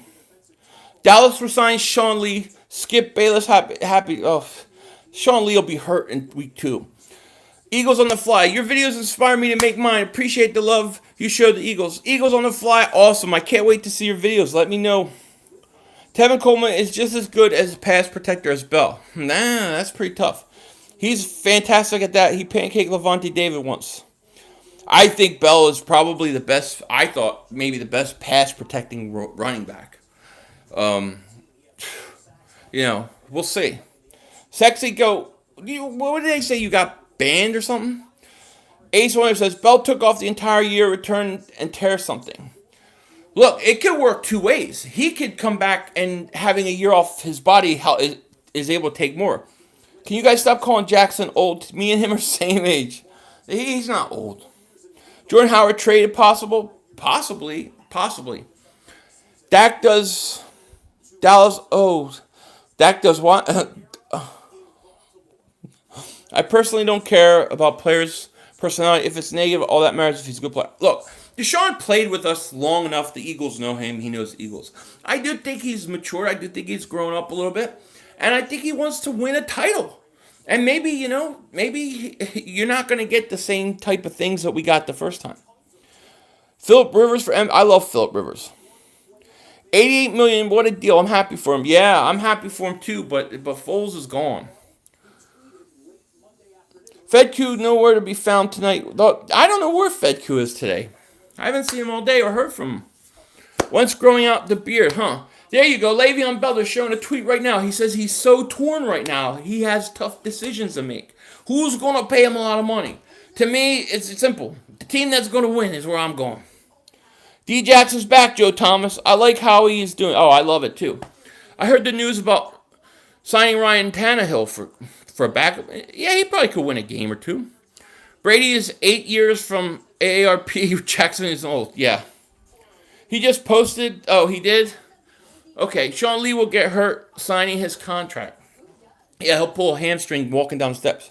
Dallas resigns Sean Lee. Skip Bayless happy. Oh, Sean Lee will be hurt in week 2. Eagles on the fly. Your videos inspire me to make mine. Appreciate the love you showed the Eagles. Eagles on the fly. Awesome. I can't wait to see your videos. Let me know. Tevin Coleman is just as good as a pass protector as Bell. Nah, that's pretty tough. He's fantastic at that. He pancaked Levante David once. I think Bell is probably the best. I thought maybe the best pass protecting running back. You know, we'll see. Sexy Go. What did they say? You got banned or something? Ace Williams says Bell took off the entire year, return and tear something. Look, it could work two ways. He could come back and having a year off his body is able to take more. Can you guys stop calling Jackson old? Me and him are same age. He's not old. Jordan Howard traded possible? Possibly. Dak does Dallas. Oh, Dak does what? I personally don't care about players' personality. If it's negative, all that matters if he's a good player. Look, Deshaun played with us long enough. The Eagles know him. He knows the Eagles. I do think he's matured. I do think he's grown up a little bit. And I think he wants to win a title. And maybe you're not going to get the same type of things that we got the first time. Phillip Rivers for I love Phillip Rivers. $88 million, what a deal. I'm happy for him. Yeah, I'm happy for him too, but Foles is gone. FedQ nowhere to be found tonight. I don't know where FedQ is today. I haven't seen him all day or heard from him. Once growing out the beard, huh? There you go. Le'Veon Bell is showing a tweet right now. He says he's so torn right now. He has tough decisions to make. Who's going to pay him a lot of money? To me, it's simple. The team that's going to win is where I'm going. D. Jackson's back, Joe Thomas. I like how he's doing. Oh, I love it too. I heard the news about Signing Ryan Tannehill for a backup. Yeah, he probably could win a game or two. Brady is 8 years from AARP. Jackson is old. Yeah. He just posted. Oh, he did? Okay. Sean Lee will get hurt signing his contract. Yeah, he'll pull a hamstring walking down the steps.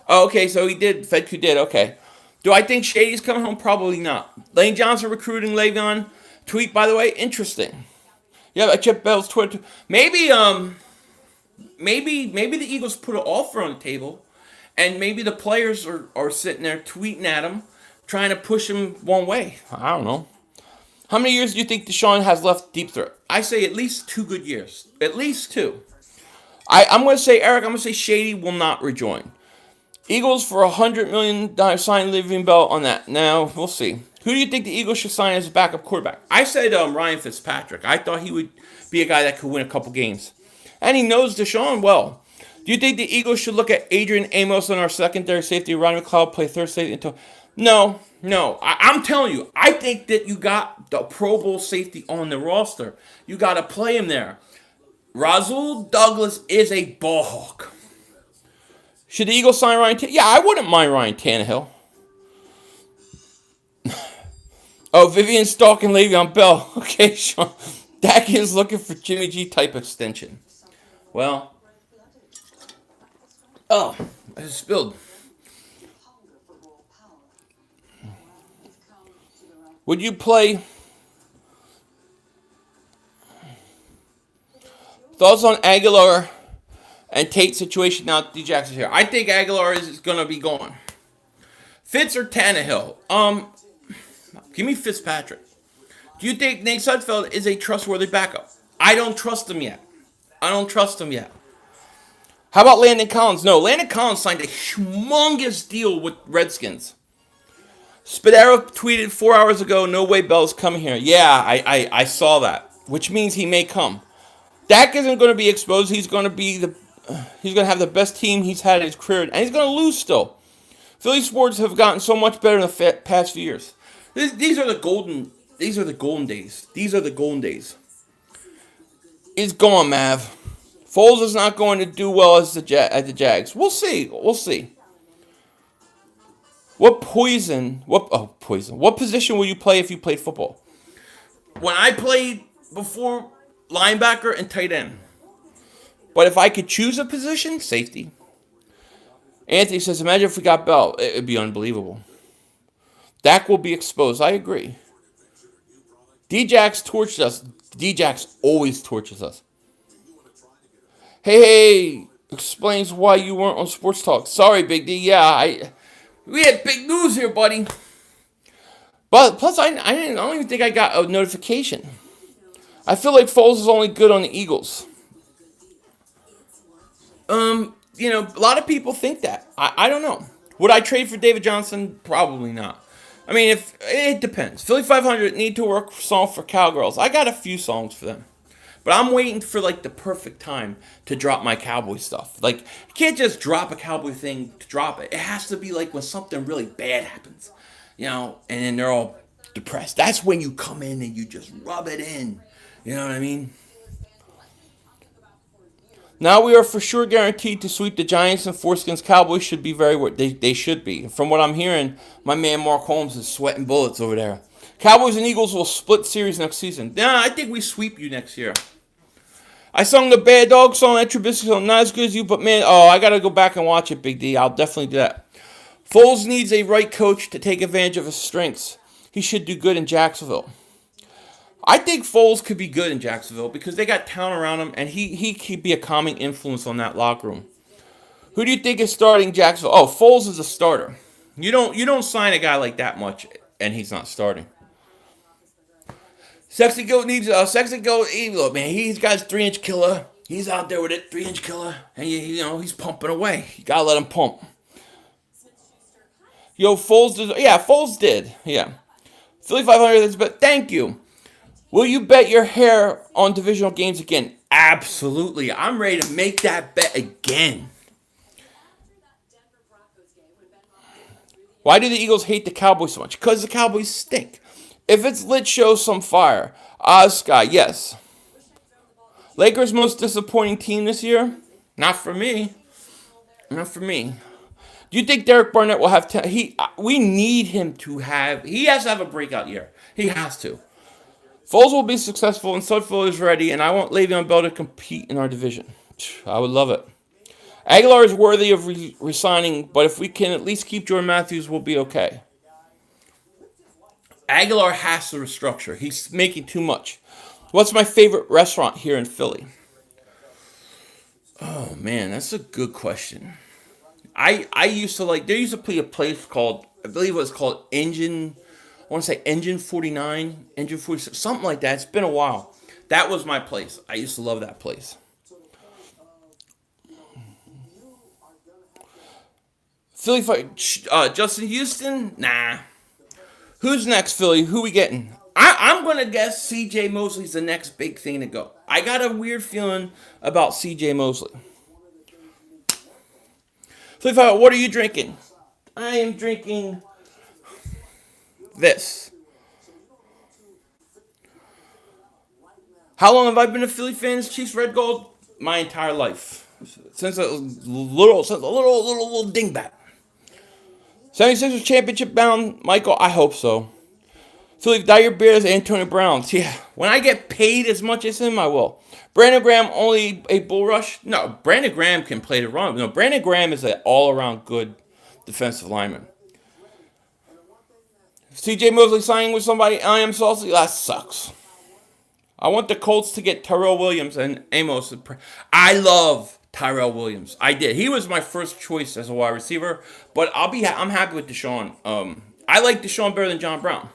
Oh, okay, so he did. Fedku did. Okay. Do I think Shady's coming home? Probably not. Lane Johnson recruiting Le'Veon. Tweet, by the way, interesting. Yeah, I checked Bell's Twitter. Maybe the Eagles put an offer on the table, and maybe the players are sitting there tweeting at him, trying to push him one way. I don't know. How many years do you think Deshawn has left deep throat? I say at least 2 good years. At least 2. I'm going to say, Eric, I'm going to say Shady will not rejoin. Eagles for $100 million sign Le'Veon Bell on that. Now, we'll see. Who do you think the Eagles should sign as a backup quarterback? I said Ryan Fitzpatrick. I thought he would be a guy that could win a couple games. And he knows Deshaun well. Do you think the Eagles should look at Adrian Amos on our secondary safety, Ronnie McLeod play third safety until... No. I'm telling you, I think that you got the Pro Bowl safety on the roster. You got to play him there. Rasul Douglas is a ball hawk. Should the Eagles sign Ryan Tannehill? Yeah, I wouldn't mind Ryan Tannehill. Oh, Vivian stalking Le'Veon Bell. Okay, Sean. Dak is looking for Jimmy G type extension. Well. Oh, I just spilled. Would you play... Thoughts on Agholor and Tate situation now that D. Jackson's here? I think Agholor is going to be gone. Fitz or Tannehill? Give me Fitzpatrick. Do you think Nate Sudfeld is a trustworthy backup? I don't trust him yet. How about Landon Collins? No, Landon Collins signed a humongous deal with Redskins. Spadaro tweeted 4 hours ago, no way Bell's coming here. Yeah, I saw that, which means he may come. Dak isn't going to be exposed. He's going to have the best team he's had in his career, and he's going to lose still. Philly sports have gotten so much better in the past few years. These are the golden days. He's gone, Mav. Foles is not going to do well at the Jags. We'll see. What position will you play if you played football? When I played before, linebacker and tight end. But if I could choose a position, safety. Anthony says, imagine if we got Bell. It would be unbelievable. Dak will be exposed. I agree. D-Jax torched us. D-Jax always torches us. Hey, explains why you weren't on Sports Talk. Sorry, Big D. Yeah, we had big news here, buddy. But plus, I don't even think I got a notification. I feel like Foles is only good on the Eagles. A lot of people think that. I don't know. Would I trade for David Johnson? Probably not. I mean, it depends. Philly 500 need to work a song for Cowgirls. I got a few songs for them. But I'm waiting for, the perfect time to drop my Cowboy stuff. You can't just drop a Cowboy thing to drop it. It has to be, when something really bad happens. And then they're all depressed. That's when you come in and you just rub it in. You know what I mean? Now we are for sure guaranteed to sweep the Giants, and Foreskins Cowboys should be they should be. From what I'm hearing, my man Mark Holmes is sweating bullets over there. Cowboys and Eagles will split series next season. Nah, I think we sweep you next year. I sung the Bad Dog song at Trubisky song, not as good as you, but man, I gotta go back and watch it, Big D. I'll definitely do that. Foles needs a right coach to take advantage of his strengths. He should do good in Jacksonville. I think Foles could be good in Jacksonville because they got talent around him, and he could be a calming influence on that locker room. Who do you think is starting Jacksonville? Oh, Foles is a starter. You don't sign a guy like that much, and he's not starting. Sexy Goat needs Sexy Goat. Look, man, he's got his 3-inch killer. He's out there with it, 3-inch killer, and he's pumping away. You gotta let him pump. Yo, Foles did. Yeah, Foles did. Yeah, Philly 500. But thank you. Will you bet your hair on divisional games again? Absolutely. I'm ready to make that bet again. Why do the Eagles hate the Cowboys so much? Because the Cowboys stink. If it's lit, show some fire. Sky, yes. Lakers' most disappointing team this year? Not for me. Not for me. Do you think Derek Barnett will have? We need him to have. He has to have a breakout year. He has to. Foles will be successful, and Sudfeld is ready, and I want Le'Veon Bell to compete in our division. I would love it. Agholor is worthy of resigning, but if we can at least keep Jordan Matthews, we'll be okay. Agholor has to restructure. He's making too much. What's my favorite restaurant here in Philly? Oh, man, that's a good question. I used to there used to be a place called, I believe it was called Engine, I want to say Engine 49, Engine 46, something like that. It's been a while. That was my place. I used to love that place. Philly fight, Justin Houston? Nah. Who's next, Philly? Who we getting? I'm going to guess C.J. Mosley's the next big thing to go. I got a weird feeling about C.J. Mosley. Philly fight, what are you drinking? I am drinking this. How long have I been a Philly fan? Chiefs Red Gold? My entire life. Since a little dingbat. 76ers championship bound, Michael, I hope so. Philly, dye your beard as Antonio Brown. Yeah, when I get paid as much as him, I will. Brandon Graham, only a bull rush? No, Brandon Graham can play the run. No, Brandon Graham is an all-around good defensive lineman. C.J. Mosley signing with somebody, I am salty. That sucks. I want the Colts to get Tyrell Williams and Amos. I love Tyrell Williams. I did. He was my first choice as a wide receiver, but I'm happy with Deshawn. I like Deshawn better than John Brown.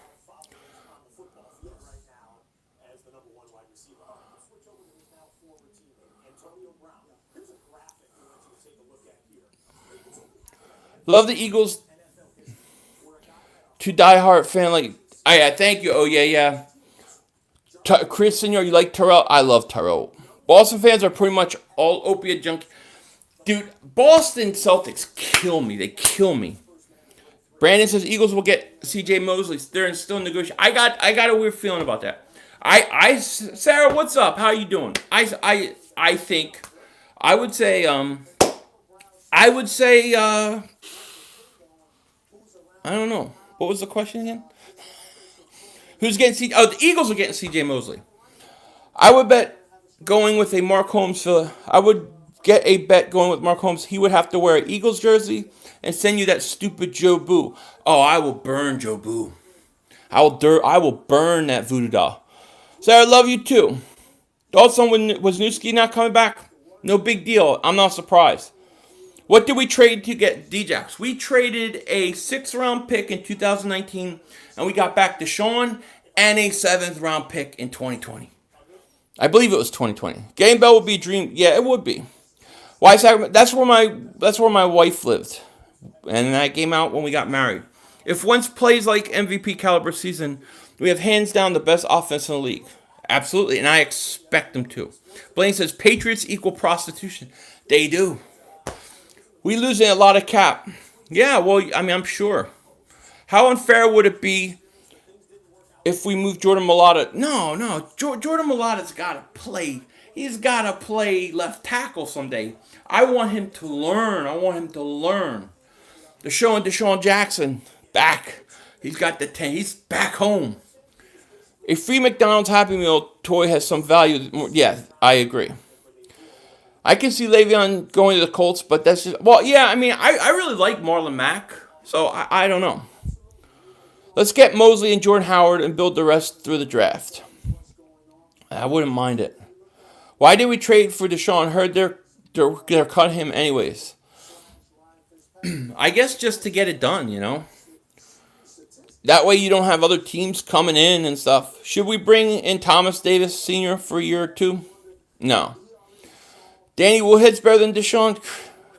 Love the Eagles. To diehard fan, yeah, thank you. Oh yeah. Chris Senior, you like Terrell? I love Terrell. Boston fans are pretty much all opiate junk. Dude, Boston Celtics kill me. They kill me. Brandon says Eagles will get C.J. Mosley. They're still negotiating. I got a weird feeling about that. Sarah, what's up? How you doing? I think I would say I don't know. What was the question again? Who's getting C.J.? Oh, the Eagles are getting C.J. Mosley. I would bet going with a Mark Holmes. I would get a bet going with Mark Holmes. He would have to wear an Eagles jersey and send you that stupid Joe Boo. Oh, I will burn Joe Boo. I will burn that voodoo doll. Sarah, I love you too. Also, when Wisniewski not coming back, no big deal. I'm not surprised. What did we trade to get Djax? We traded a 6th-round pick in 2019, and we got back Deshawn and a 7th-round pick in 2020. I believe it was 2020. Getting Bell would be a dream. Yeah, it would be. Why Sacramento? That's where my wife lived, and that came out when we got married. If Wentz plays like MVP caliber season, we have hands down the best offense in the league. Absolutely, and I expect them to. Blaine says Patriots equal prostitution. They do. We losing a lot of cap. Yeah, well, I mean, I'm sure. How unfair would it be if we move Jordan Mailata? No. Jordan Mailata's got to play. He's got to play left tackle someday. I want him to learn. They're showing Deshawn Jackson back. He's got the 10. He's back home. A free McDonald's Happy Meal toy has some value. Yeah, I agree. I can see Le'Veon going to the Colts, but that's just... Well, yeah, I mean, I really like Marlon Mack, so I don't know. Let's get Mosley and Jordan Howard and build the rest through the draft. I wouldn't mind it. Why did we trade for Deshaun? Heard they're cut him anyways. I guess just to get it done, you know? That way you don't have other teams coming in and stuff. Should we bring in Thomas Davis Sr. for a year or two? No. Danny Woodhead's better than Deshaun.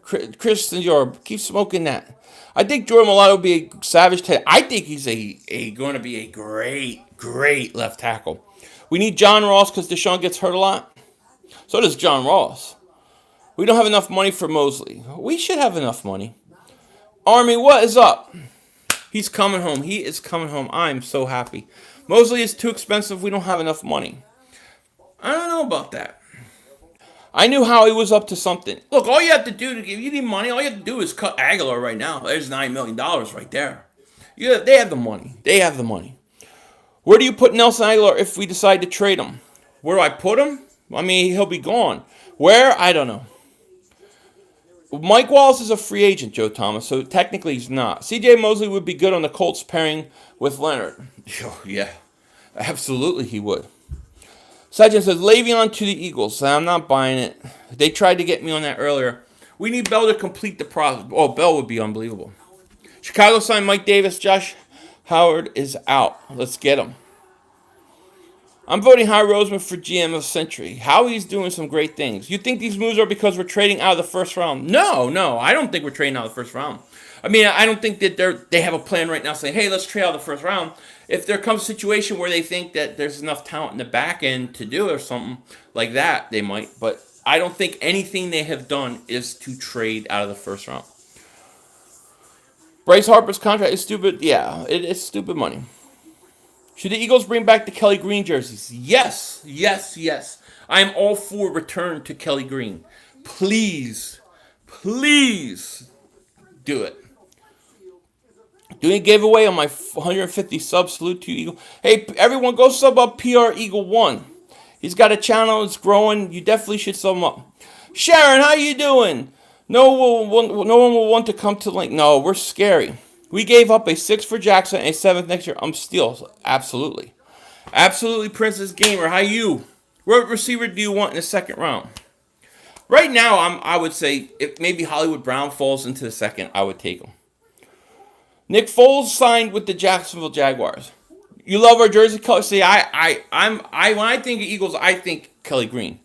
Kristen Yorb, keep smoking that. I think Jordan Mailata will be a savage today. I think he's going to be a great left tackle. We need John Ross because Deshaun gets hurt a lot. So does John Ross. We don't have enough money for Mosley. We should have enough money. Army, what is up? He's coming home. He is coming home. I'm so happy. Mosley is too expensive. We don't have enough money. I don't know about that. I knew Howie was up to something. Look, all you have to do, if you need money, all you have to do is cut Agholor right now. There's $9 million right there. Yeah, they have the money. They have the money. Where do you put Nelson Agholor if we decide to trade him? Where do I put him? I mean, he'll be gone. Where? I don't know. Mike Wallace is a free agent, Joe Thomas, so technically he's not. C.J. Mosley would be good on the Colts pairing with Leonard. Oh, yeah, absolutely he would. Sajin says, Le'Veon to the Eagles. I'm not buying it. They tried to get me on that earlier. We need Bell to complete the process. Oh, Bell would be unbelievable. Chicago signed Mike Davis. Josh Howard is out. Let's get him. I'm voting Howie Roseman for GM of Century. Howie's doing some great things. You think these moves are because we're trading out of the first round? No. I don't think we're trading out of the first round. I mean, I don't think that they have a plan right now saying, hey, let's trade out of the first round. If there comes a situation where they think that there's enough talent in the back end to do it or something like that, they might. But I don't think anything they have done is to trade out of the first round. Bryce Harper's contract is stupid. Yeah, it's stupid money. Should the Eagles bring back the Kelly Green jerseys? Yes. I am all for return to Kelly Green. Please do it. Doing a giveaway on my 150 subs. Salute to you, Eagle. Hey, everyone, go sub up PR Eagle 1. He's got a channel. It's growing. You definitely should sub him up. Sharon, how you doing? No one will want to come to Link. No, we're scary. We gave up a 6 for Jackson and a 7th next year. I'm still. Absolutely. Princess Gamer, how you? What receiver do you want in the second round? Right now, I would say if maybe Hollywood Brown falls into the second, I would take him. Nick Foles signed with the Jacksonville Jaguars. You love our jersey color? See, when I think of Eagles, I think Kelly Green.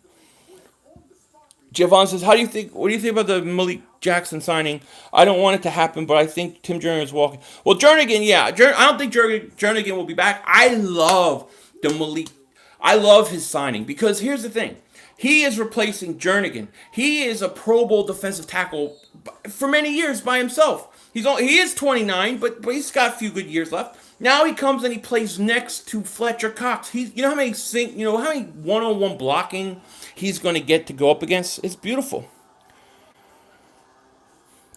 Javon says, what do you think about the Malik Jackson signing? I don't want it to happen, but I think Tim Jernigan is walking. Well, Jernigan, yeah. I don't think Jernigan will be back. I love his signing because here's the thing. He is replacing Jernigan. He is a Pro Bowl defensive tackle for many years by himself. He is 29, but he's got a few good years left. Now he comes and he plays next to Fletcher Cox. You know how many one-on-one blocking he's going to get to go up against? It's beautiful.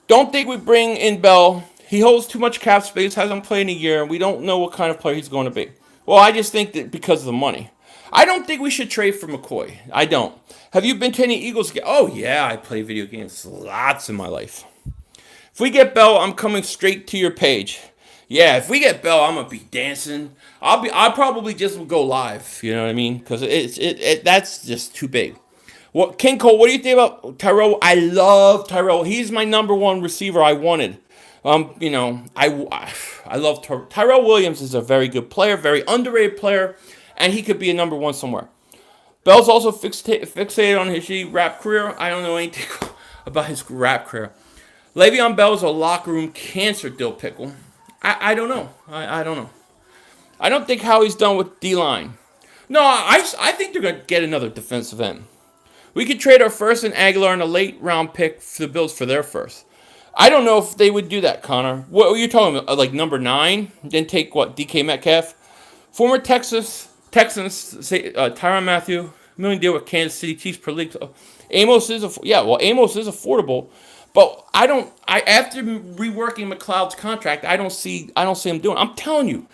Don't think we bring in Bell. He holds too much cap space, hasn't played in a year, and we don't know what kind of player he's going to be. Well, I just think that because of the money. I don't think we should trade for McCoy. I don't. Have you been to any Eagles games? Oh, yeah, I play video games lots in my life. If we get Bell, I'm coming straight to your page. Yeah, if we get Bell, I'm gonna be dancing. I'll probably just go live. You know what I mean? Because that's just too big. King Cole, what do you think about Tyrell? I love Tyrell. He's my number one receiver I wanted. I love Tyrell Williams is a very good player, very underrated player, and he could be a number one somewhere. Bell's also fixated on his rap career. I don't know anything about his rap career. Le'Veon Bell is a locker room cancer, Dill Pickle. I don't know. I don't know. I don't think Howie's done with D-line. No, I think they're going to get another defensive end. We could trade our first and Agholor and a late round pick for the Bills for their first. I don't know if they would do that, Connor. What are you talking about? Like number 9? Then take what? DK Metcalf? Former Texans say Tyrann Mathieu, million deal with Kansas City Chiefs per league. Amos is affordable. But after reworking McLeod's contract, I don't see him doing it. I'm telling you,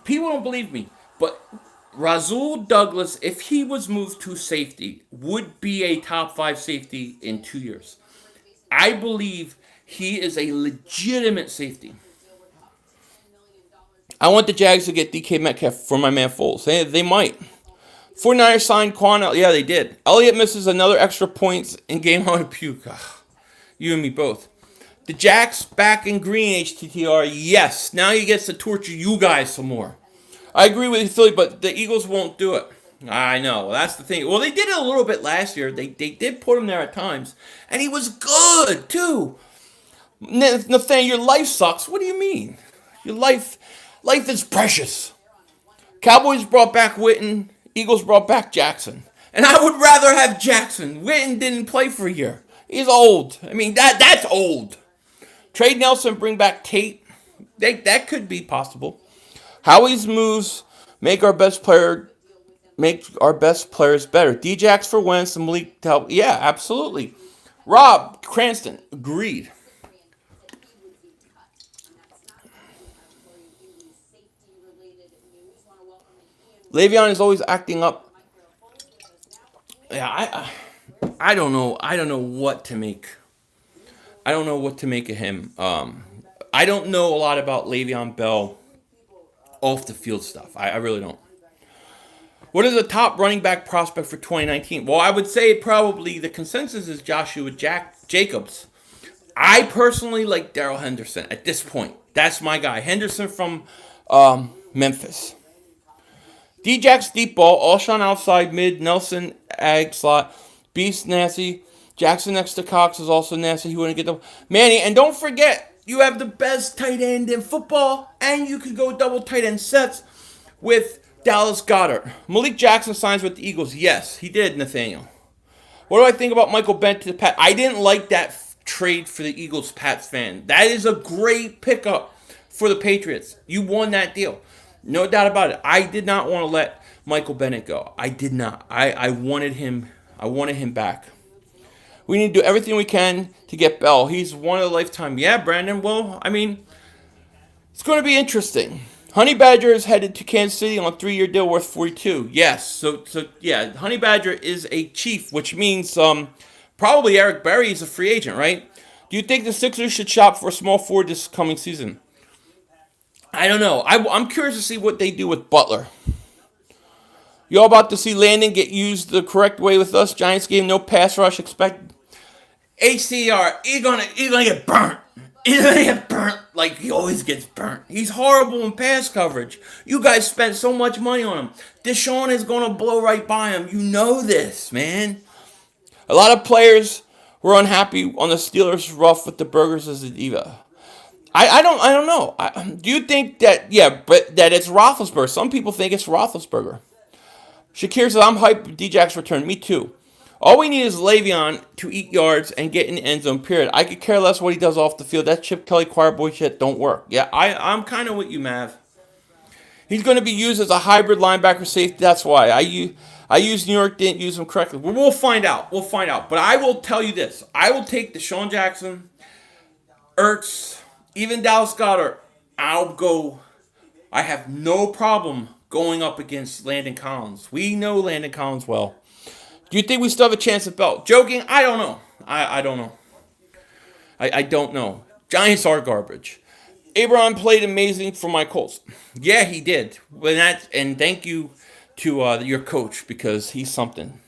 people don't believe me, but Rasul Douglas, if he was moved to safety, would be a top 5 safety in 2 years. I believe he is a legitimate safety. I want the Jags to get DK Metcalf for my man Foles. They might. 49ers signed Quan. Yeah, they did. Elliott misses another extra points in game on a puke. You and me both. The Jags back in green, HTTR. Yes. Now he gets to torture you guys some more. I agree with you, Philly, but the Eagles won't do it. I know. Well, that's the thing. Well, they did it a little bit last year. They did put him there at times. And he was good, too. Nathaniel, your life sucks. What do you mean? Your life is precious. Cowboys brought back Witten. Eagles brought back Jackson. And I would rather have Jackson. Witten didn't play for a year. He's old. I mean, that's old. Trade Nelson, bring back Tate. That could be possible. Howie's moves make our best player make our best players better. Djax for Wentz and Malik to help. Yeah, absolutely. Rob Cranston, agreed. Le'Veon is always acting up. Yeah, I don't know. I don't know what to make. I don't know what to make of him. I don't know a lot about Le'Veon Bell off the field stuff. I really don't. What is the top running back prospect for 2019? Well, I would say probably the consensus is Joshua Jacobs. I personally like Darrell Henderson at this point. That's my guy. Henderson from Memphis. Djax deep ball, Alshon outside mid, Nelson ag slot, Beast nasty, Jackson next to Cox is also nasty. He wouldn't get the Manny, and don't forget you have the best tight end in football, and you could go double tight end sets with Dallas Goedert. Malik Jackson signs with the Eagles. Yes, he did, Nathaniel. What do I think about Michael Bennett to the Pats? I didn't like that trade for the Eagles, Pats fan. That is a great pickup for the Patriots. You won that deal. No doubt about it. I did not want to let Michael Bennett go. I did not. I wanted him. I wanted him back. We need to do everything we can to get Bell. He's one of a lifetime. Yeah, Brandon. Well, I mean, it's going to be interesting. Honey Badger is headed to Kansas City on a 3-year deal worth 42. Yes. So yeah, Honey Badger is a Chief, which means probably Eric Berry is a free agent, right? Do you think the Sixers should shop for a small forward this coming season? I don't know. I'm curious to see what they do with Butler. You all about to see Landon get used the correct way with us? Giants game, no pass rush expected. HCR, he's gonna get burnt. He's gonna get burnt like he always gets burnt. He's horrible in pass coverage. You guys spent so much money on him. Deshawn is gonna blow right by him. You know this, man. A lot of players were unhappy on the Steelers rough with the Burgers as a diva. I don't know. Do you think that, but that it's Roethlisberger? Some people think it's Roethlisberger. Shakir says, I'm hyped with Djax return. Me too. All we need is Le'Veon to eat yards and get in the end zone, period. I could care less what he does off the field. That Chip Kelly choir boy shit don't work. Yeah, I'm kind of with you, Mav. He's going to be used as a hybrid linebacker safety. That's why. I used New York, didn't use him correctly. We'll find out. We'll find out. But I will tell you this. I will take Deshawn Jackson, Ertz, even Dallas Goedert. I have no problem going up against Landon Collins. We know Landon Collins well. Do you think we still have a chance at Bell? Joking? I don't know. I don't know. I don't know. Giants are garbage. Abraham played amazing for my Colts. Yeah, he did. And thank you to your coach because he's something.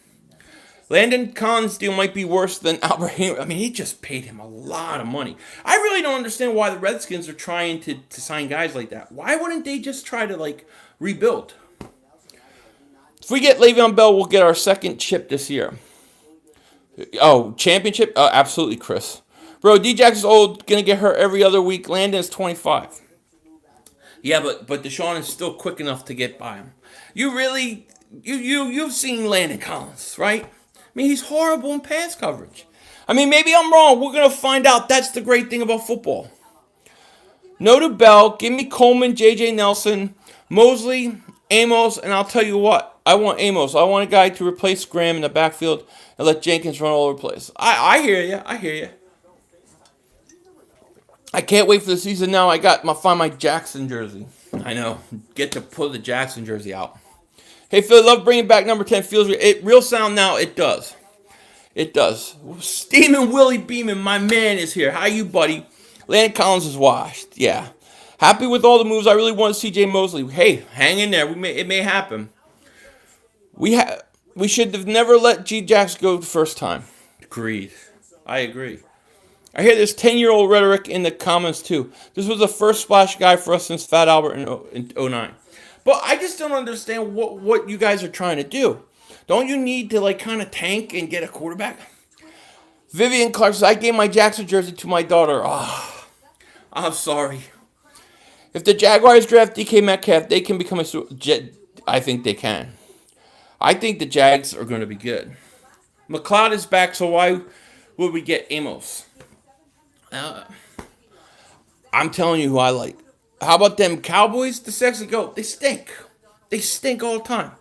Landon Collins' deal might be worse than Albert Hammond. I mean, he just paid him a lot of money. I really don't understand why the Redskins are trying to sign guys like that. Why wouldn't they just try to, rebuild? If we get Le'Veon Bell, we'll get our second chip this year. Oh, championship? Absolutely, Chris. Bro, Djax is old, going to get hurt every other week. Landon is 25. Yeah, but Deshaun is still quick enough to get by him. You've seen Landon Collins, right? I mean, he's horrible in pass coverage. I mean, maybe I'm wrong. We're going to find out. That's the great thing about football. No to Bell. Give me Coleman, J.J. Nelson, Mosley, Amos, and I'll tell you what. I want Amos. I want a guy to replace Graham in the backfield and let Jenkins run all over the place. I hear you. I hear you. I can't wait for the season now. Find my Jackson jersey. I know. Get to pull the Jackson jersey out. Hey, Phil, love bringing back number 10. Feels real sound now. It does. It does. Steamin' Willie Beeman, my man, is here. How you, buddy? Landon Collins is washed. Yeah. Happy with all the moves. I really want C.J. Mosley. Hey, hang in there. It may happen. We should have never let Djax go the first time. Agreed. I agree. I hear this 10-year-old rhetoric in the comments, too. This was the first splash guy for us since Fat Albert in 09. But I just don't understand what you guys are trying to do. Don't you need to, kind of tank and get a quarterback? Vivian Clark says, I gave my Jackson jersey to my daughter. Oh, I'm sorry. If the Jaguars draft DK Metcalf, they can become I think they can. I think the Jags are going to be good. McLeod is back, so why would we get Amos? I'm telling you who I like. How about them Cowboys? The sexy goat. They stink. They stink all the time.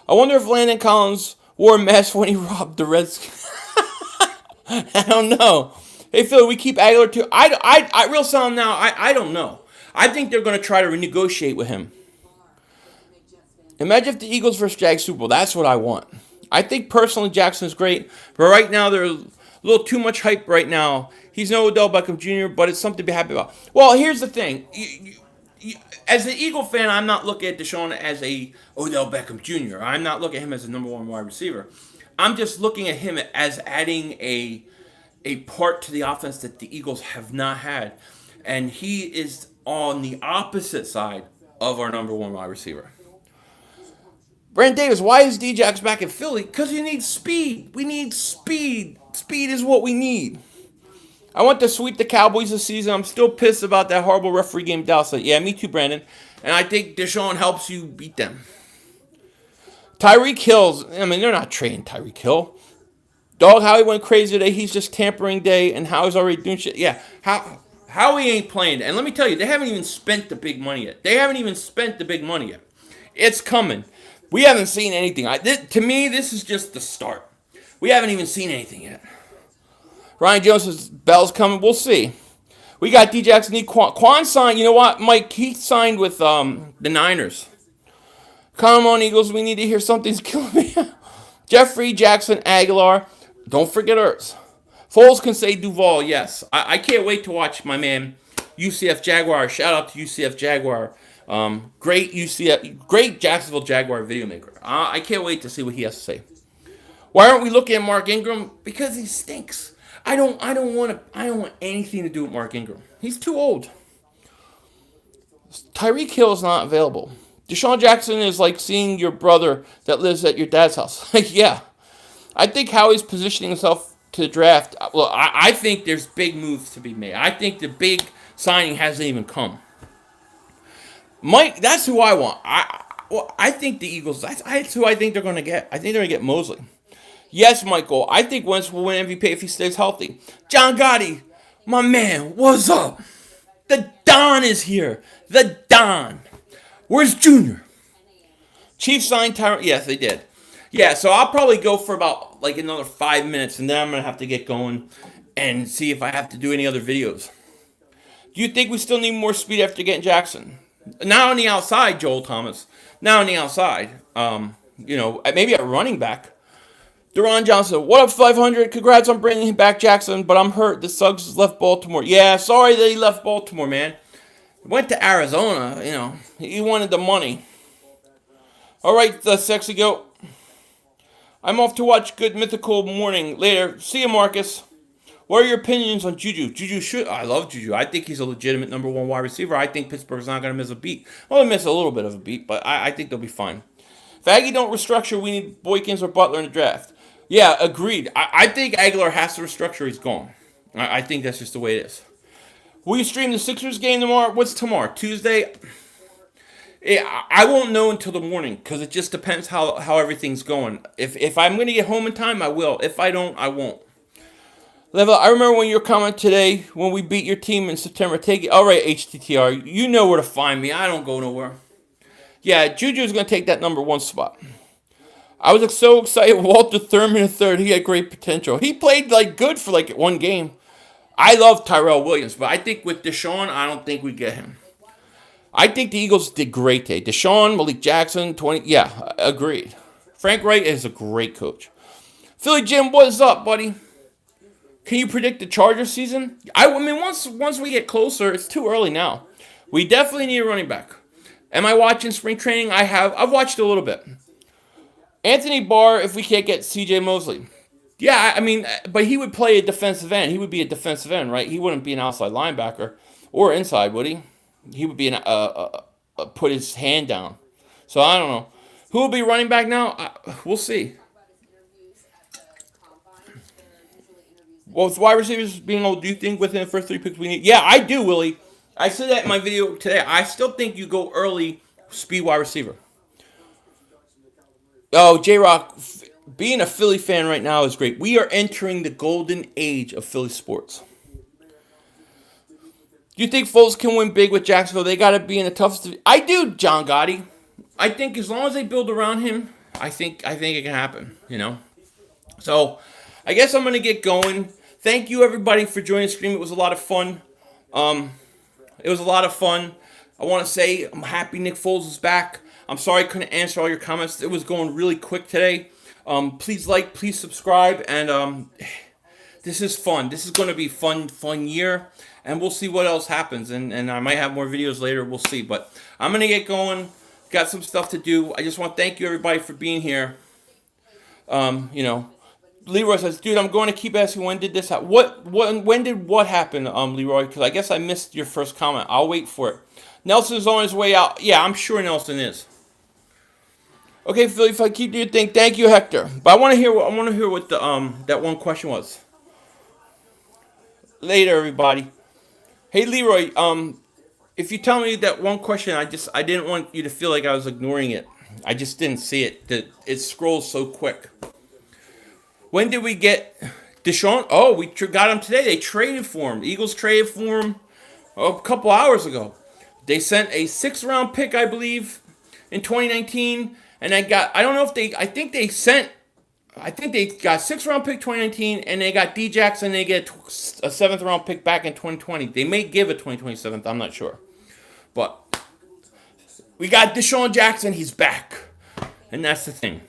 I wonder if Landon Collins wore a mask when he robbed the Redskins. I don't know. Hey, Phil, we keep Agholor too. Real sound now, I don't know. I think they're going to try to renegotiate with him. Imagine if the Eagles versus Jags Super Bowl. That's what I want. I think personally Jackson's great, but right now they're a little too much hype right now. He's no Odell Beckham Jr., but it's something to be happy about. Well, here's the thing. As an Eagle fan, I'm not looking at Deshaun as a Odell Beckham Jr. I'm not looking at him as a number one wide receiver. I'm just looking at him as adding a part to the offense that the Eagles have not had. And he is on the opposite side of our number one wide receiver. Brent Davis, why is D-Jax back in Philly? Because he needs speed. We need speed. Speed is what we need. I want to sweep the Cowboys this season. I'm still pissed about that horrible referee game Dallas. Yeah, me too, Brandon. And I think Deshaun helps you beat them. Tyreek Hill's, I mean, they're not trading Tyreek Hill. Dog Howie went crazy today. He's just tampering day, and Howie's already doing shit. Yeah, Howie ain't playing. And let me tell you, they haven't even spent the big money yet. It's coming. We haven't seen anything. To me, this is just the start. We haven't even seen anything yet. Ryan Jones says, Bell's coming. We'll see. We got D. Jackson. Quan signed. You know what, Mike? He signed with the Niners. Come on, Eagles. We need to hear something's killing me. Jeffrey, Jackson, Agholor. Don't forget Ertz. Foles can say Duval, yes. I can't wait to watch my man, UCF Jaguar. Shout out to UCF Jaguar. Great Jacksonville Jaguar video maker. I can't wait to see what he has to say. Why aren't we looking at Mark Ingram? Because he stinks. I don't want anything to do with Mark Ingram. He's too old. Tyreek Hill is not available. Deshawn Jackson is like seeing your brother that lives at your dad's house. Yeah. I think Howie's positioning himself to the draft. Well, I think there's big moves to be made. I think the big signing hasn't even come. Mike, that's who I want. I think the Eagles, that's who I think they're going to get. I think they're going to get Mosley. Yes, Michael, I think Wentz will win MVP if he stays healthy. John Gotti, my man, what's up? The Don is here. The Don. Where's Junior? Chiefs signed Tyron. Yes, they did. Yeah, so I'll probably go for about like another 5 minutes, and then I'm going to have to get going and see if I have to do any other videos. Do you think we still need more speed after getting Jackson? Not on the outside, Joel Thomas. Not on the outside. Maybe at running back. Deron Johnson, what up, 500? Congrats on bringing back Jackson, but I'm hurt. The Suggs left Baltimore. Yeah, sorry that he left Baltimore, man. He went to Arizona, He wanted the money. All right, the sexy goat. I'm off to watch Good Mythical Morning later. See you, Marcus. What are your opinions on Juju? I love Juju. I think he's a legitimate number one wide receiver. I think Pittsburgh's not going to miss a beat. Well, they'll miss a little bit of a beat, but I think they'll be fine. If Aggie don't restructure, we need Boykins or Butler in the draft. Yeah, agreed. I think Agholor has to restructure. He's gone. I think that's just the way it is. Will you stream the Sixers game tomorrow? What's tomorrow? Tuesday? I won't know until the morning because it just depends how everything's going. If I'm going to get home in time, I will. If I don't, I won't. Level, I remember when your comment today when we beat your team in September. Take it. All right, HTTR. You know where to find me. I don't go nowhere. Yeah, Juju's going to take that number one spot. I was so excited. Walter Thurman III. He had great potential. He played good for one game. I love Tyrell Williams, but I think with Deshaun, I don't think we get him. I think the Eagles did great today. Deshaun, Malik Jackson, 20. Yeah, agreed. Frank Wright is a great coach. Philly Jim, what is up, buddy? Can you predict the Chargers season? I mean, once we get closer, it's too early now. We definitely need a running back. Am I watching spring training? I've watched a little bit. Anthony Barr, if we can't get C.J. Mosley. Yeah, I mean, but he would play a defensive end. He would be a defensive end, right? He wouldn't be an outside linebacker or inside, would he? He would be put his hand down. So I don't know. Who will be running back now? We'll see. Well, with wide receivers being old, do you think within the first 3 picks we need? Yeah, I do, Willie. I said that in my video today. I still think you go early speed wide receiver. Oh, J-Rock, being a Philly fan right now is great. We are entering the golden age of Philly sports. Do you think Foles can win big with Jacksonville? They got to be in the toughest. I do, John Gotti. I think as long as they build around him, I think it can happen, you know. So, I guess I'm gonna get going. Thank you everybody for joining the stream. It was a lot of fun. It was a lot of fun. I want to say I'm happy Nick Foles is back. I'm sorry I couldn't answer all your comments. It was going really quick today. Please like, please subscribe, and this is fun. This is going to be fun year, and we'll see what else happens. And I might have more videos later. We'll see. But I'm going to get going. Got some stuff to do. I just want to thank you everybody for being here. You know, Leroy says, dude, I'm going to keep asking when did this happen? When did what happen, Leroy? Because I guess I missed your first comment. I'll wait for it. Nelson's on his way out. Yeah, I'm sure Nelson is. Okay, Philly, if I keep doing your thing, thank you, Hector. But I want to hear what the that one question was. Later, everybody. Hey, Leroy, if you tell me that one question, I didn't want you to feel like I was ignoring it. I just didn't see it. It scrolls so quick. When did we get Deshawn? Oh, we got him today. They traded for him. Eagles traded for him a couple hours ago. They sent a 6th-round pick, I believe, in 2019, and I don't know if I think they got 6th-round pick 2019, and they got D Jackson, and they get a 7th-round pick back in 2020. They may give a 2027th, I'm not sure. But we got Deshawn Jackson, he's back. And that's the thing.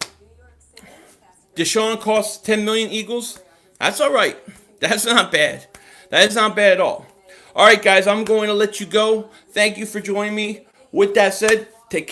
Deshawn costs $10 million Eagles. That's all right. That's not bad. That is not bad at all. All right, guys, I'm going to let you go. Thank you for joining me. With that said, take care.